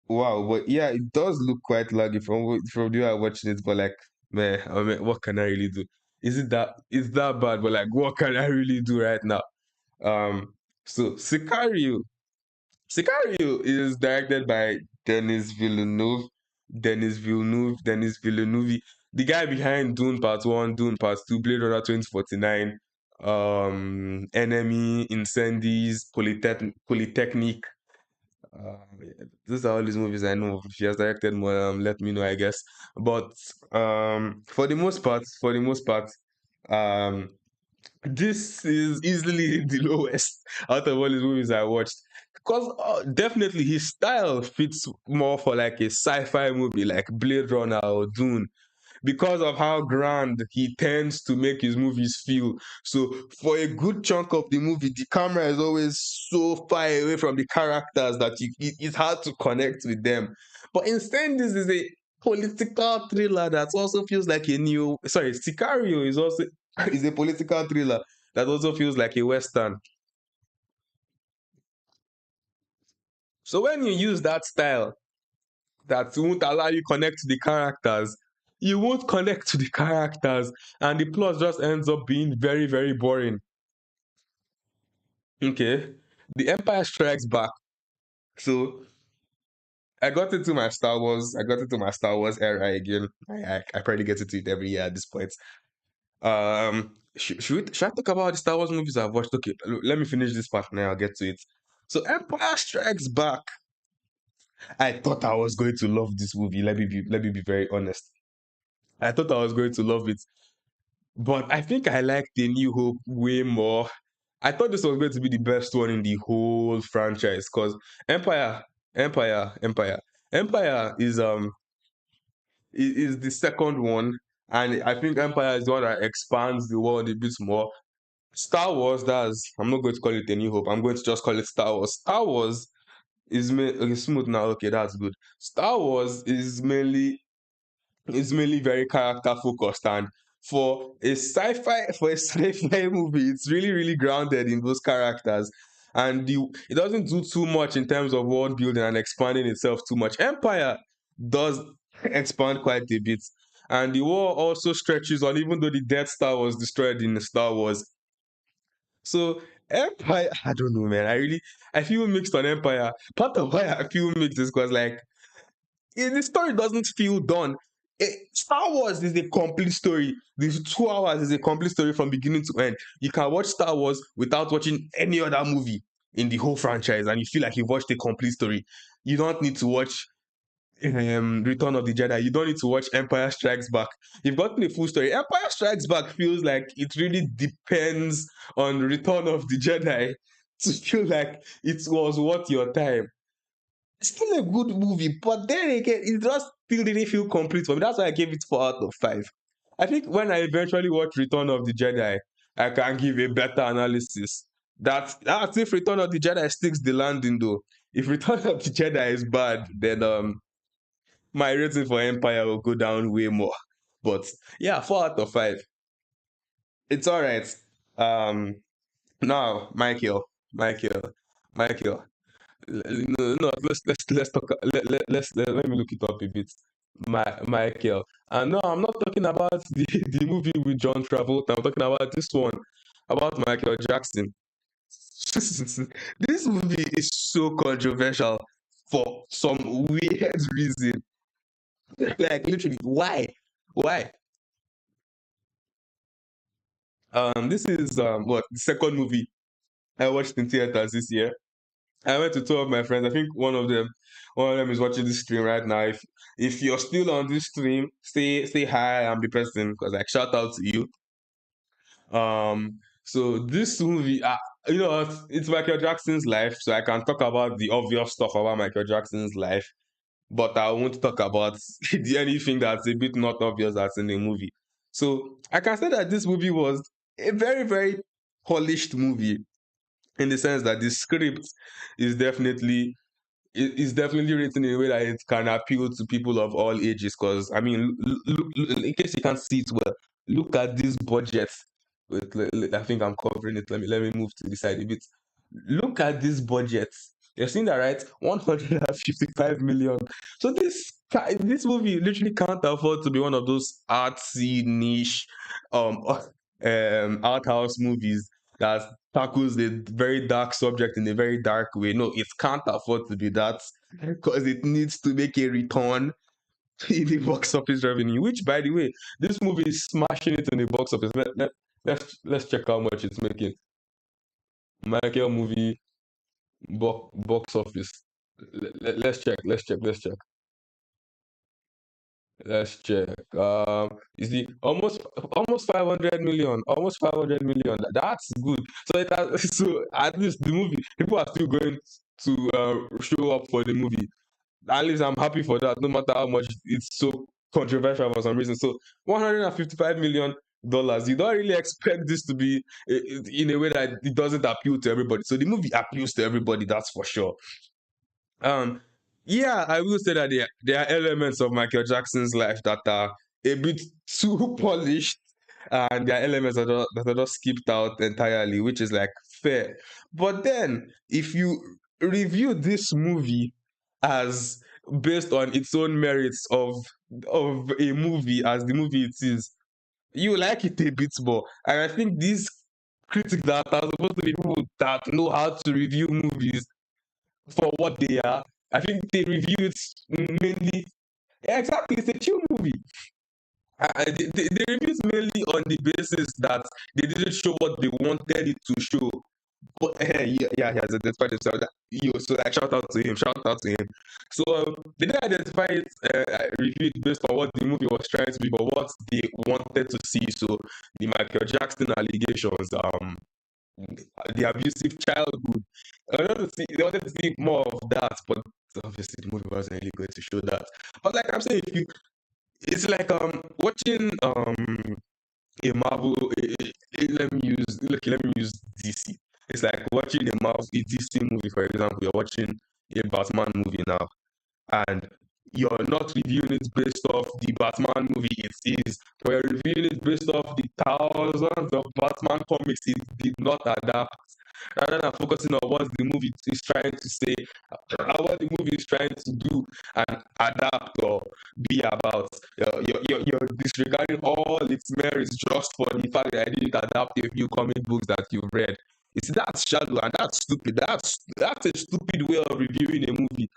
Wow, but yeah, it does look quite laggy from the way I'm watching it. But like, man, I mean, what can I really do? Is that bad? But like, what can I really do right now? Um, so Sicario is directed by Denis Villeneuve, the guy behind Dune Part One, Dune Part Two, Blade Runner 2049, Enemy, Incendies, Polytechnic. Those are all these movies I know. If he has directed more, let me know, I guess. But for the most part, um, this is easily the lowest out of all his movies I watched. Because definitely his style fits more for like a sci-fi movie like Blade Runner or Dune because of how grand he tends to make his movies feel. So for a good chunk of the movie, the camera is always so far away from the characters that it's hard to connect with them. But instead, this is a political thriller that also feels like a new. Sorry, Sicario is also is a political thriller that also feels like a western. So when you use that style that won't allow you connect to the characters, you won't connect to the characters, and the plot just ends up being very, very boring. Okay, The Empire Strikes Back. So I got into my Star Wars. I got into my Star Wars era again. I probably get into it every year at this point. Should I talk about the Star Wars movies I've watched? Okay, let me finish this part now. I'll get to it. So Empire Strikes Back. I thought I was going to love this movie. Let me be very honest. I thought I was going to love it, but I think I liked The New Hope way more. I thought this was going to be the best one in the whole franchise because Empire, Empire is the second one, and I think Empire is the one that expands the world a bit more. Star Wars, I'm not going to call it A New Hope. I'm going to just call it Star Wars. Star Wars okay, smooth now. Okay, that's good. Star Wars is mainly very character focused, and for a sci-fi movie, it's really really grounded in those characters, and it doesn't do too much in terms of world building and expanding itself too much. Empire does expand quite a bit, and the war also stretches on, even though the Death Star was destroyed in the Star Wars. So Empire, I don't know, man. I feel mixed on Empire. Part of why I feel mixed is because like the story doesn't feel done. Star Wars is a complete story. These 2 hours is a complete story from beginning to end. You can watch Star Wars without watching any other movie in the whole franchise, and you feel like you've watched a complete story. You don't need to watch Return of the Jedi. You don't need to watch Empire Strikes Back. You've gotten a full story. Empire Strikes Back feels like it really depends on Return of the Jedi to feel like it was worth your time. It's still a good movie, but then again, it just still didn't feel complete for me. That's why I gave it 4 out of 5. I think when I eventually watch Return of the Jedi, I can give a better analysis. That's if Return of the Jedi sticks the landing though. If Return of the Jedi is bad, then my rating for Empire will go down way more. But yeah, 4 out of 5. It's all right. Um, now Michael, Michael. No, no, let's talk. Let me look it up a bit. Michael. And no, I'm not talking about the movie with John Travolta. I'm talking about this one about Michael Jackson. This movie is so controversial for some weird reason. Like literally, why? Why? This is what the second movie I watched in theaters this year. I went to two of my friends. I think one of them is watching this stream right now. If you're still on this stream, say hi. I'm the person because like shout out to you. So this movie, it's Michael Jackson's life, so I can talk about the obvious stuff about Michael Jackson's life, but I won't talk about anything that's a bit not obvious that's in the movie. So I can say that this movie was a very very polished movie in the sense that the script is definitely is definitely written in a way that it can appeal to people of all ages. Because I mean, in case you can't see it well, look at this budget. Wait, I think I'm covering it. Let me move to the side a bit. Look at this budget. You're seeing that, right? 155 million. So this movie literally can't afford to be one of those artsy niche um art house movies that tackles a very dark subject in a very dark way. No, it can't afford to be that because it needs to make a return in the box office revenue. Which, by the way, this movie is smashing it in the box office. Let's check how much it's making. Michael movie box office. Let's check. Let's check. You see, almost 500 million. Almost 500 million. That's good. So so at least the movie, people are still going to show up for the movie. At least I'm happy for that, no matter how much it's so controversial for some reason. So $155 million, you don't really expect this to be in a way that it doesn't appeal to everybody. So the movie appeals to everybody, that's for sure. Um, yeah, I will say that there are elements of Michael Jackson's life that are a bit too polished, and there are elements that are just skipped out entirely, which is like fair. But then, if you review this movie as based on its own merits of a movie as the movie it is, you like it a bit more. And I think these critics that are supposed to be people that know how to review movies for what they are, I think they review it mainly. Yeah, exactly, it's a chill movie. They review it mainly on the basis that they didn't show what they wanted it to show. But yeah, he has identified himself. So like, shout out to him. So they didn't identify it, review it based on what the movie was trying to be, but what they wanted to see. So the Michael Jackson allegations, the abusive childhood. They wanted to see more of that, but obviously the movie wasn't really going to show that. But like I'm saying, it's like watching a Marvel. Let me use DC. It's like watching a DC movie, for example. You're watching a Batman movie now, and you're not reviewing it based off the Batman movie it is. We're reviewing it based off the thousands of Batman comics it did not adapt. Rather than focusing on what the movie is trying to say, what the movie is trying to do and adapt or be about. You're disregarding all its merits just for the fact that I didn't adapt a few comic books that you've read. It's that's shallow and that's stupid. That's a stupid way of reviewing a movie.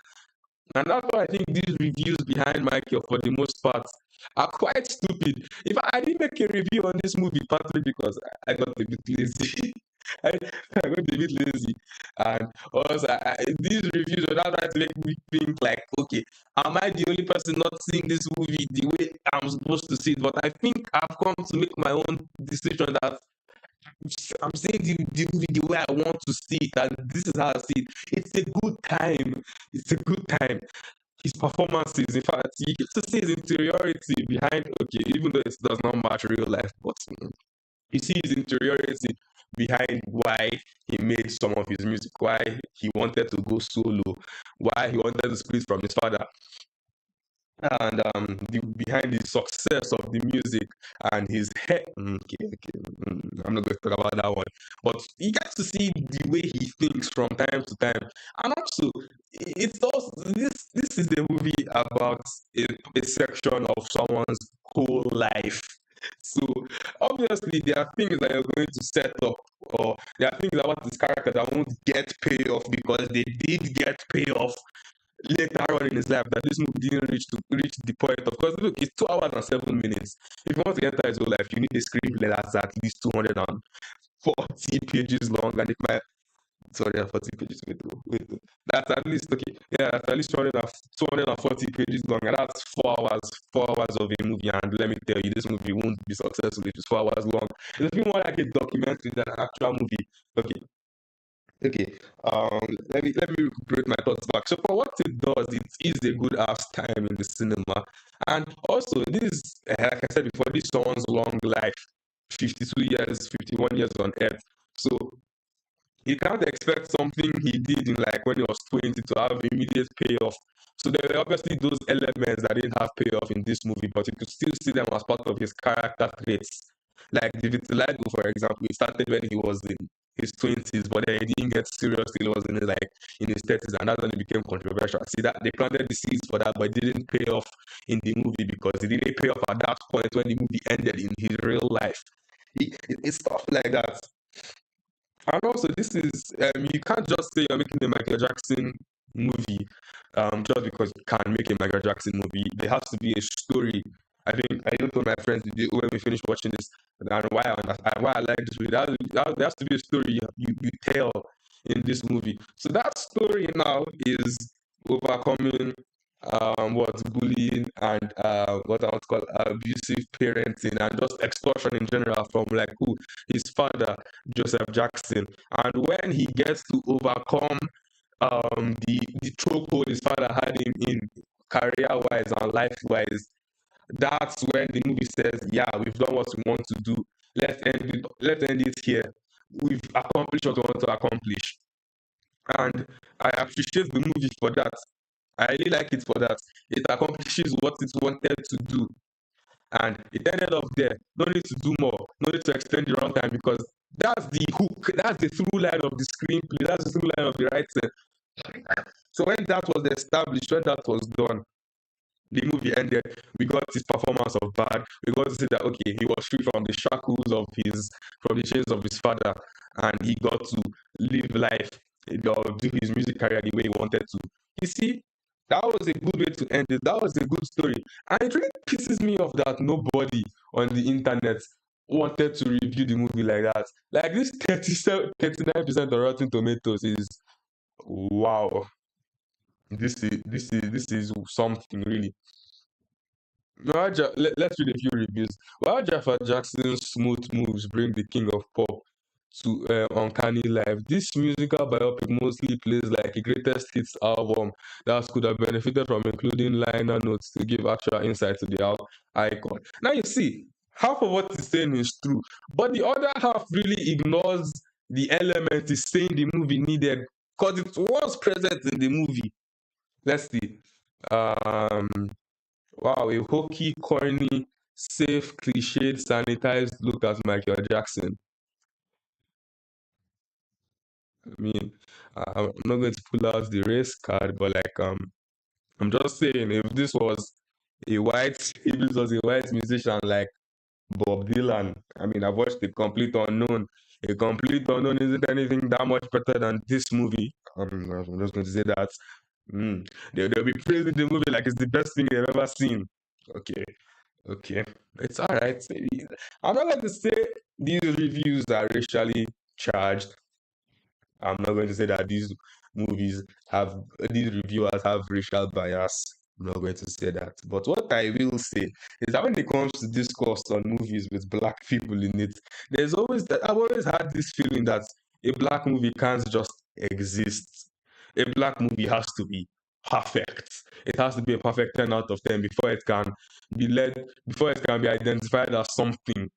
And that's why I think these reviews behind Michael, for the most part, are quite stupid. If I didn't make a review on this movie, partly because I got a bit lazy. I got a bit lazy. And also, these reviews are not trying to make me think like, okay, am I the only person not seeing this movie the way I'm supposed to see it? But I think I've come to make my own decision that I'm saying the movie the way I want to see it, and this is how I see it. It's a good time. It's a good time. His performances, in fact, you get to see his interiority behind. Okay, even though it does not match real life, but you see his interiority behind why he made some of his music, why he wanted to go solo, why he wanted to split from his father, and behind the success of the music and his head. I'm not going to talk about that one, but you get to see the way he thinks from time to time, and also it's also this is a movie about a section of someone's whole life. So obviously there are things that you're going to set up, or there are things about this character that won't get payoff because they did get payoff later on in his life, that this movie didn't reach the point of, because look, it's 2 hours and 7 minutes. If you want to enter his whole life, you need a screenplay that's at least 240 pages long, and if my 240 pages, wait, that's at least okay, yeah, that's at least 240 pages long, and that's 4 hours of a movie. And let me tell you, this movie won't be successful if it's 4 hours long. It's a bit more like a documentary than an actual movie. Okay. Let me recuperate my thoughts back. So for what it does, it is a good ass time in the cinema, and also this, like I said before, this is someone's long life, 52 years, 51 years on Earth. So you can't expect something he did in like when he was 20 to have immediate payoff. So there were obviously those elements that didn't have payoff in this movie, but you could still see them as part of his character traits. Like the vitiligo, for example, he started when he was in his 20s, but then he didn't get serious till he was in his 30s, and that's when it became controversial. See that they planted the seeds for that, but it didn't pay off in the movie because it didn't pay off at that point when the movie ended in his real life. It's stuff like that. And also, this is you can't just say you're making a Michael Jackson movie just because you can make a Michael Jackson movie. There has to be a story. I think I even told my friends when we finished watching this, and why I like this movie. There has to be a story you tell in this movie. So that story now is overcoming what bullying and what I would call abusive parenting and just extortion in general from like who his father, Joseph Jackson. And when he gets to overcome the chokehold his father had him in career wise and life wise, that's when the movie says, yeah, we've done what we want to do. Let's end it here. We've accomplished what we want to accomplish. And I appreciate the movie for that. I really like it for that. It accomplishes what it wanted to do. And it ended up there. No need to do more. No need to extend the runtime because that's the hook. That's the through line of the screenplay. That's the through line of the writing. So when that was established, when that was done, the movie ended. We got his performance of bad. We got to see that okay, he was free from the shackles of his, from the chains of his father, and he got to live life or do his music career the way he wanted to. You see, that was a good way to end it. That was a good story, and it really pisses me off that nobody on the internet wanted to review the movie like that. Like this 39% of Rotten Tomatoes is wow. This is something really. Let's read a few reviews. While Jafar Jackson's smooth moves bring the king of pop to uncanny life, this musical biopic mostly plays like a greatest hits album that could have benefited from including liner notes to give actual insight to the icon. Now you see, half of what he's saying is true, but the other half really ignores the element he's saying the movie needed because it was present in the movie. Let's see. Um, Wow, a hokey, corny, safe, cliched, sanitized look at Michael Jackson. I mean, I'm not going to pull out the race card, but like, I'm just saying, if this was a white musician like Bob Dylan, I mean, I've watched The Complete Unknown. A Complete Unknown isn't anything that much better than this movie. I'm just going to say that. They'll be praising the movie like it's the best thing they've ever seen. Okay. Okay, it's all right. I'm not going to say these reviews are racially charged. I'm not going to say that movies these reviewers have racial bias. I'm not going to say that. But what I will say is that when it comes to discourse on movies with black people in it, there's always that I've always had this feeling that a black movie can't just exist. A black movie has to be perfect. It has to be a perfect 10 out of 10 before it can be identified as something.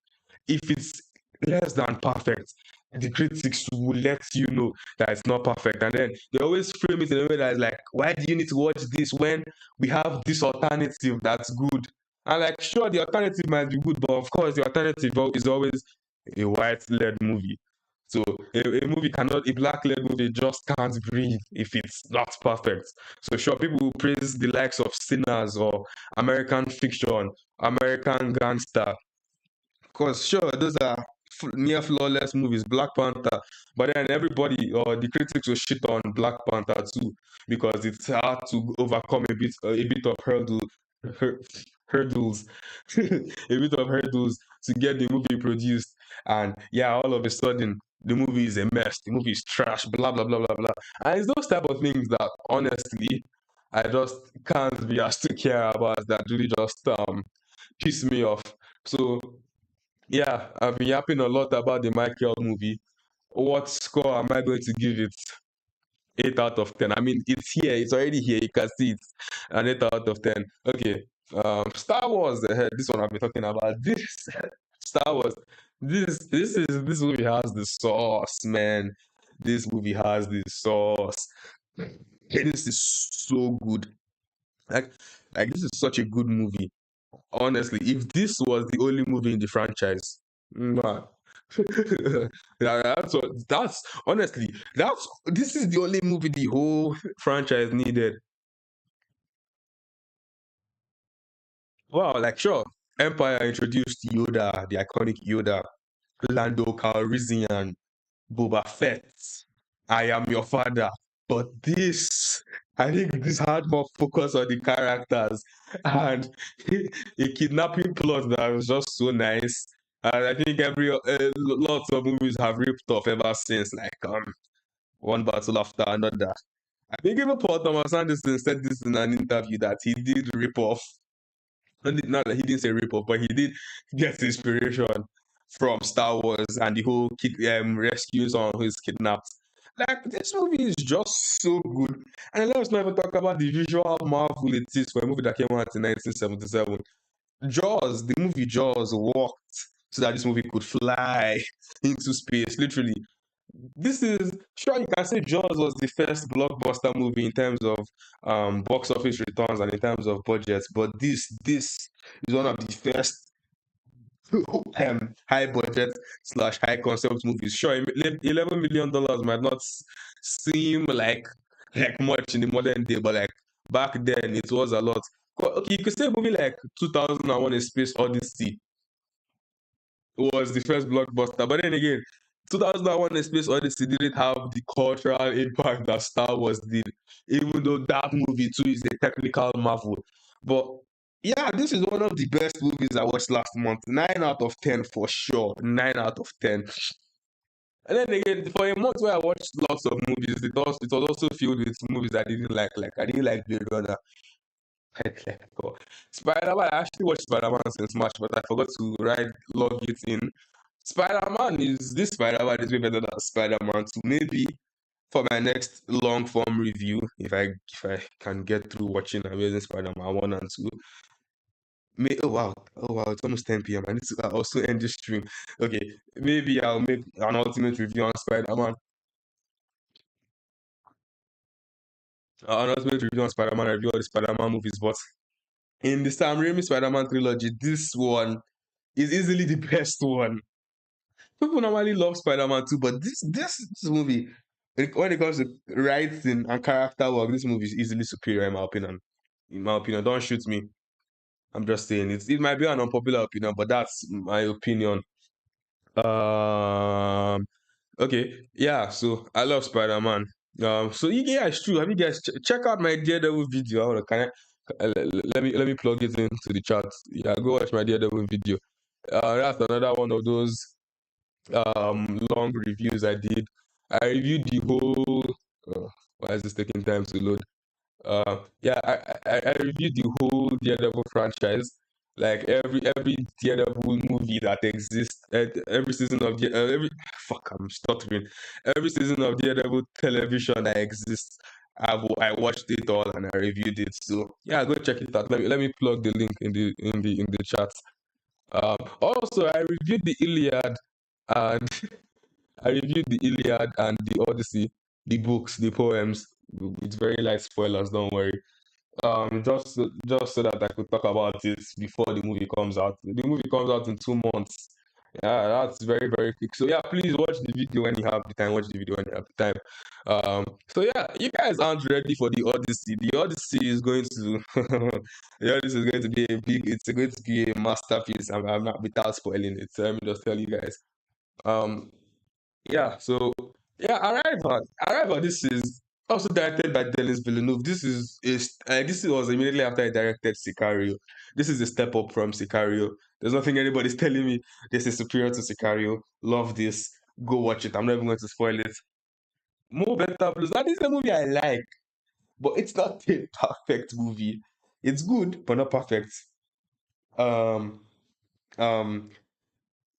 If it's less than perfect, the critics will let you know that it's not perfect. And then they always frame it in a way that is like, why do you need to watch this when we have this alternative that's good? And like, sure, the alternative might be good, but of course, the alternative is always a white led movie. So a black led movie just can't breathe if it's not perfect. So sure, people will praise the likes of Sinners or American Fiction, American Gangster, because sure, those are near flawless movies, Black Panther. But then everybody or the critics will shit on Black Panther too because it's hard to overcome a bit of hurdles, a bit of hurdles to get the movie produced. And yeah, all of a sudden the movie is a mess. The movie is trash. Blah blah blah blah blah. And it's those type of things that honestly I just can't be asked to care about. That really just piss me off. So yeah, I've been yapping a lot about the Michael movie. What score am I going to give it? 8 out of 10. I mean, it's here. It's already here. You can see it's an 8 out of 10. Okay. Star Wars. This one I've been talking about. This Star Wars. This movie has the sauce, man. This movie has the sauce. This is so good. Like, like this is such a good movie. Honestly, if this was the only movie in the franchise, man, that's honestly this is the only movie the whole franchise needed. Wow, like sure, Empire introduced Yoda, the iconic Yoda, Lando Calrissian, Boba Fett. I am your father. But I think this had more focus on the characters and a kidnapping plot that was just so nice. And I think lots of movies have ripped off ever since, like one battle after another. I think even Paul Thomas Anderson said this in an interview that he did rip off. Not that he didn't say rip off, but he did get inspiration from Star Wars and the whole rescues on who's kidnapped. Like this movie is just so good. And let us not even talk about the visual marvel it is for a movie that came out in 1977. The movie Jaws worked so that this movie could fly into space, literally. This is sure you can say Jaws was the first blockbuster movie in terms of box office returns and in terms of budgets, but this is one of the first high budget / high concept movies. Sure, $11 million might not seem like like much in the modern day, but like back then it was a lot. Okay, you could say a movie like 2001: A Space Odyssey was the first blockbuster, but then again, 2001: A Space Odyssey didn't have the cultural impact that Star Wars did, even though that movie too is a technical marvel. But yeah, this is one of the best movies I watched last month. 9 out of 10 for sure. 9 out of 10. And then again, for a month where I watched lots of movies, it was also filled with movies I didn't like. Like I didn't like Blade Runner. Like, oh. Spider-Man, I actually watched Spider-Man since March, but I forgot to log it in. This Spider-Man is way better than Spider-Man 2. Maybe for my next long form review, if I can get through watching Amazing Spider-Man 1 and 2. Oh wow, it's almost 10 p.m. I need to also end this stream. Okay, maybe I'll make an ultimate review on Spider-Man. An ultimate review on Spider-Man, review all the Spider-Man movies, but in the Sam Raimi Spider-Man trilogy, this one is easily the best one. People normally love Spider-Man too, but this movie, when it comes to writing and character work, this movie is easily superior in my opinion. In my opinion, don't shoot me. I'm just saying it might be an unpopular opinion, but that's my opinion. Okay, yeah. So I love Spider-Man. So yeah, it's true. Have you guys check out my Daredevil video? Hold on, let me plug it into the chat. Yeah, go watch my Daredevil video. That's another one of those long reviews I did. I reviewed the whole. Why is this taking time to load? Yeah, I reviewed the whole Daredevil franchise, like every Daredevil movie that exists, every season of every fuck, I'm stuttering. Every season of Daredevil television that exists, I watched it all and I reviewed it. So yeah, go check it out. Let me plug the link in the chat. Also, I reviewed the Iliad and I reviewed the Iliad and the Odyssey, the books, the poems. It's very light spoilers, don't worry. Just so that I could talk about it before the movie comes out. The movie comes out in 2 months. Yeah, that's very, very quick. So yeah, please watch the video when you have the time. Watch the video when you have the time. So yeah, you guys aren't ready for the Odyssey. The Odyssey is going to the Odyssey is going to be it's going to be a masterpiece. I'm not without spoiling it. So let me just tell you guys. Um yeah, so yeah, Arrival. This is also directed by Denis Villeneuve. This was immediately after he directed Sicario. This is a step up from Sicario. There's nothing anybody's telling me this is superior to Sicario. Love this. Go watch it. I'm not even going to spoil it. More Better Blues. Now this is a movie I like, but it's not a perfect movie. It's good, but not perfect. Um, um,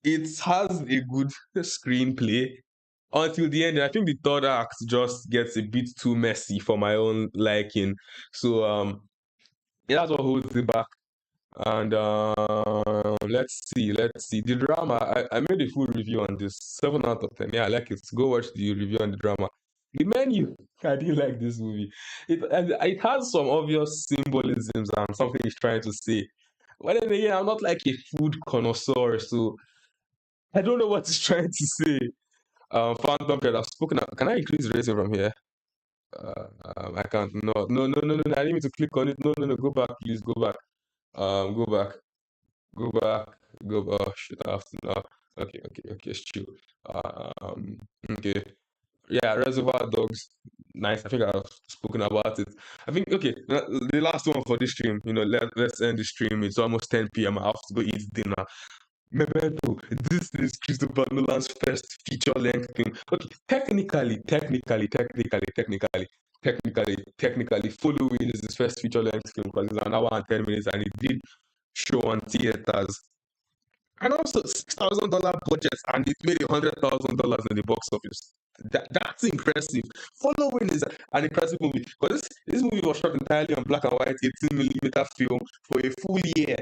it has a good screenplay until the end. I think the third act just gets a bit too messy for my own liking. So yeah, that's what holds it back. And let's see. The drama, I made a full review on this. 7 out of 10. Yeah, I like it. Go watch the review on the drama. The menu, I didn't like this movie. It has some obvious symbolisms and something it's trying to say. But then again, I'm not like a food connoisseur, so I don't know what it's trying to say. Phantom Thread, I've spoken. Can I increase the rating from here? I can't. No, no, no, no, no. I need me to click on it. No, no, no. Go back, please. Go back. Go back. Go back. Go back. Oh, shit. I have to now. Okay, okay, okay. It's chill. Um, okay. Yeah, Reservoir Dogs. Nice. I think I've spoken about it. I think, okay, the last one for this stream, let's end the stream. It's almost 10 p.m. I have to go eat dinner. Memento, this is Christopher Nolan's first feature-length film. Okay, technically, Following is his first feature-length film because it's an hour and 10 minutes, and it did show on theaters. And also $6,000 budget, and it made $100,000 in the box office. That's impressive. Following is an impressive movie because this movie was shot entirely on black and white 18mm film for a full year.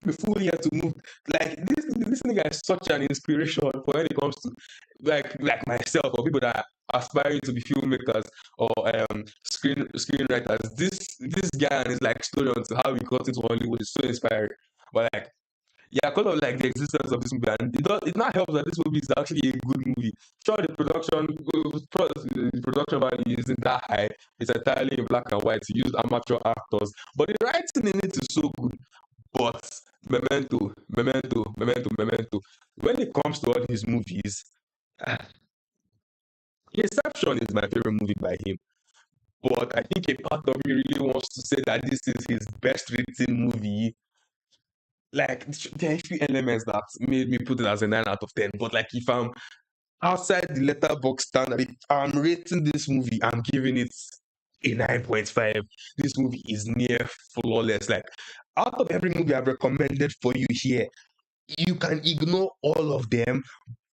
A full year to move. Like this nigga is such an inspiration for when it comes to like myself or people that are aspiring to be filmmakers or screenwriters. This guy and his like story on how he got into Hollywood is so inspiring. But like yeah, because of like the existence of this movie, and it not helps that this movie is actually a good movie. Sure, the production value isn't that high. It's entirely in black and white. You use amateur actors, but the writing in it is so good. But Memento. When it comes to all his movies, ah, Inception is my favorite movie by him. But I think a part of me really wants to say that this is his best written movie. Like there are a few elements that made me put it as a 9 out of 10. But like if I'm outside the letterbox standard, if I'm rating this movie, I'm giving it a 9.5. This movie is near flawless. Like out of every movie I've recommended for you here, you can ignore all of them,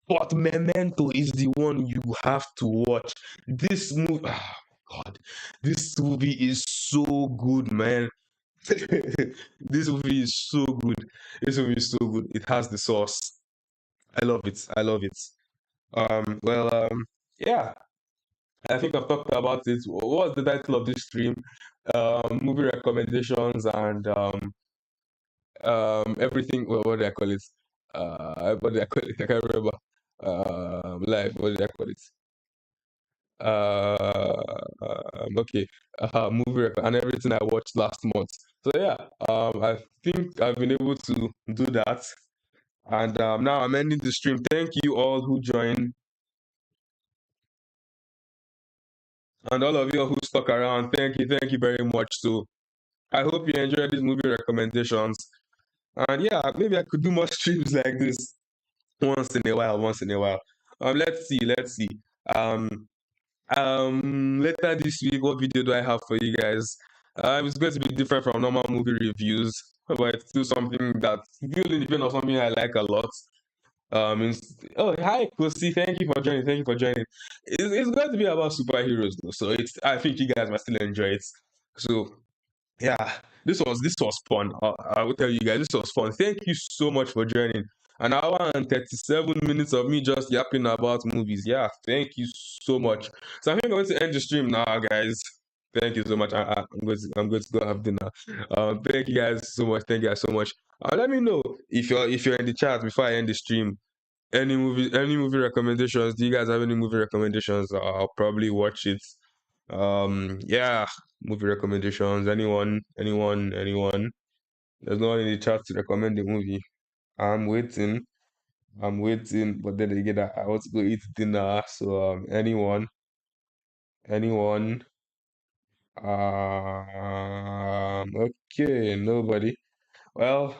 but Memento is the one you have to watch. This movie, oh God, this movie is so good, man. This movie is so good. This movie is so good. It has the sauce. I love it. I love it. Yeah. I think I've talked about it. What was the title of this stream? Movie recommendations and everything. What do I call it? What do I call it? I can't remember. Live. What do I call it? Okay. And everything I watched last month. So yeah. I think I've been able to do that. And now I'm ending the stream. Thank you all who joined, and all of you who stuck around. Thank you very much. So I hope you enjoyed these movie recommendations. And yeah, maybe I could do more streams like this once in a while. Once in a while. Let's see. Um, Later this week, what video do I have for you guys? It's going to be different from normal movie reviews, but it's still something that feels in the vein of something I like a lot. Oh, hi, Kosi. Thank you for joining. Thank you for joining. It's going to be about superheroes, though, so it's. I think you guys might still enjoy it. So yeah, this was fun. I will tell you guys, this was fun. Thank you so much for joining. An hour and 37 minutes of me just yapping about movies. Yeah, thank you so much. So I think I'm going to end the stream now, guys. Thank you so much. I'm going to go have dinner. Thank you guys so much. Thank you guys so much. Let me know if you're in the chat before I end the stream. Any movie recommendations? Do you guys have any movie recommendations? I'll probably watch it. Yeah, movie recommendations. Anyone? There's no one in the chat to recommend the movie. I'm waiting. But then again, I want to go eat dinner. So anyone? Okay, nobody. Well,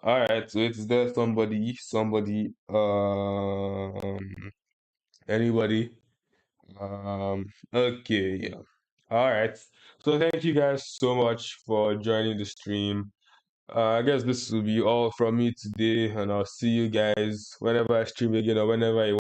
all right. So it's there. Somebody. Anybody? Okay, yeah. All right. So thank you guys so much for joining the stream. I guess this will be all from me today, and I'll see you guys whenever I stream again or whenever I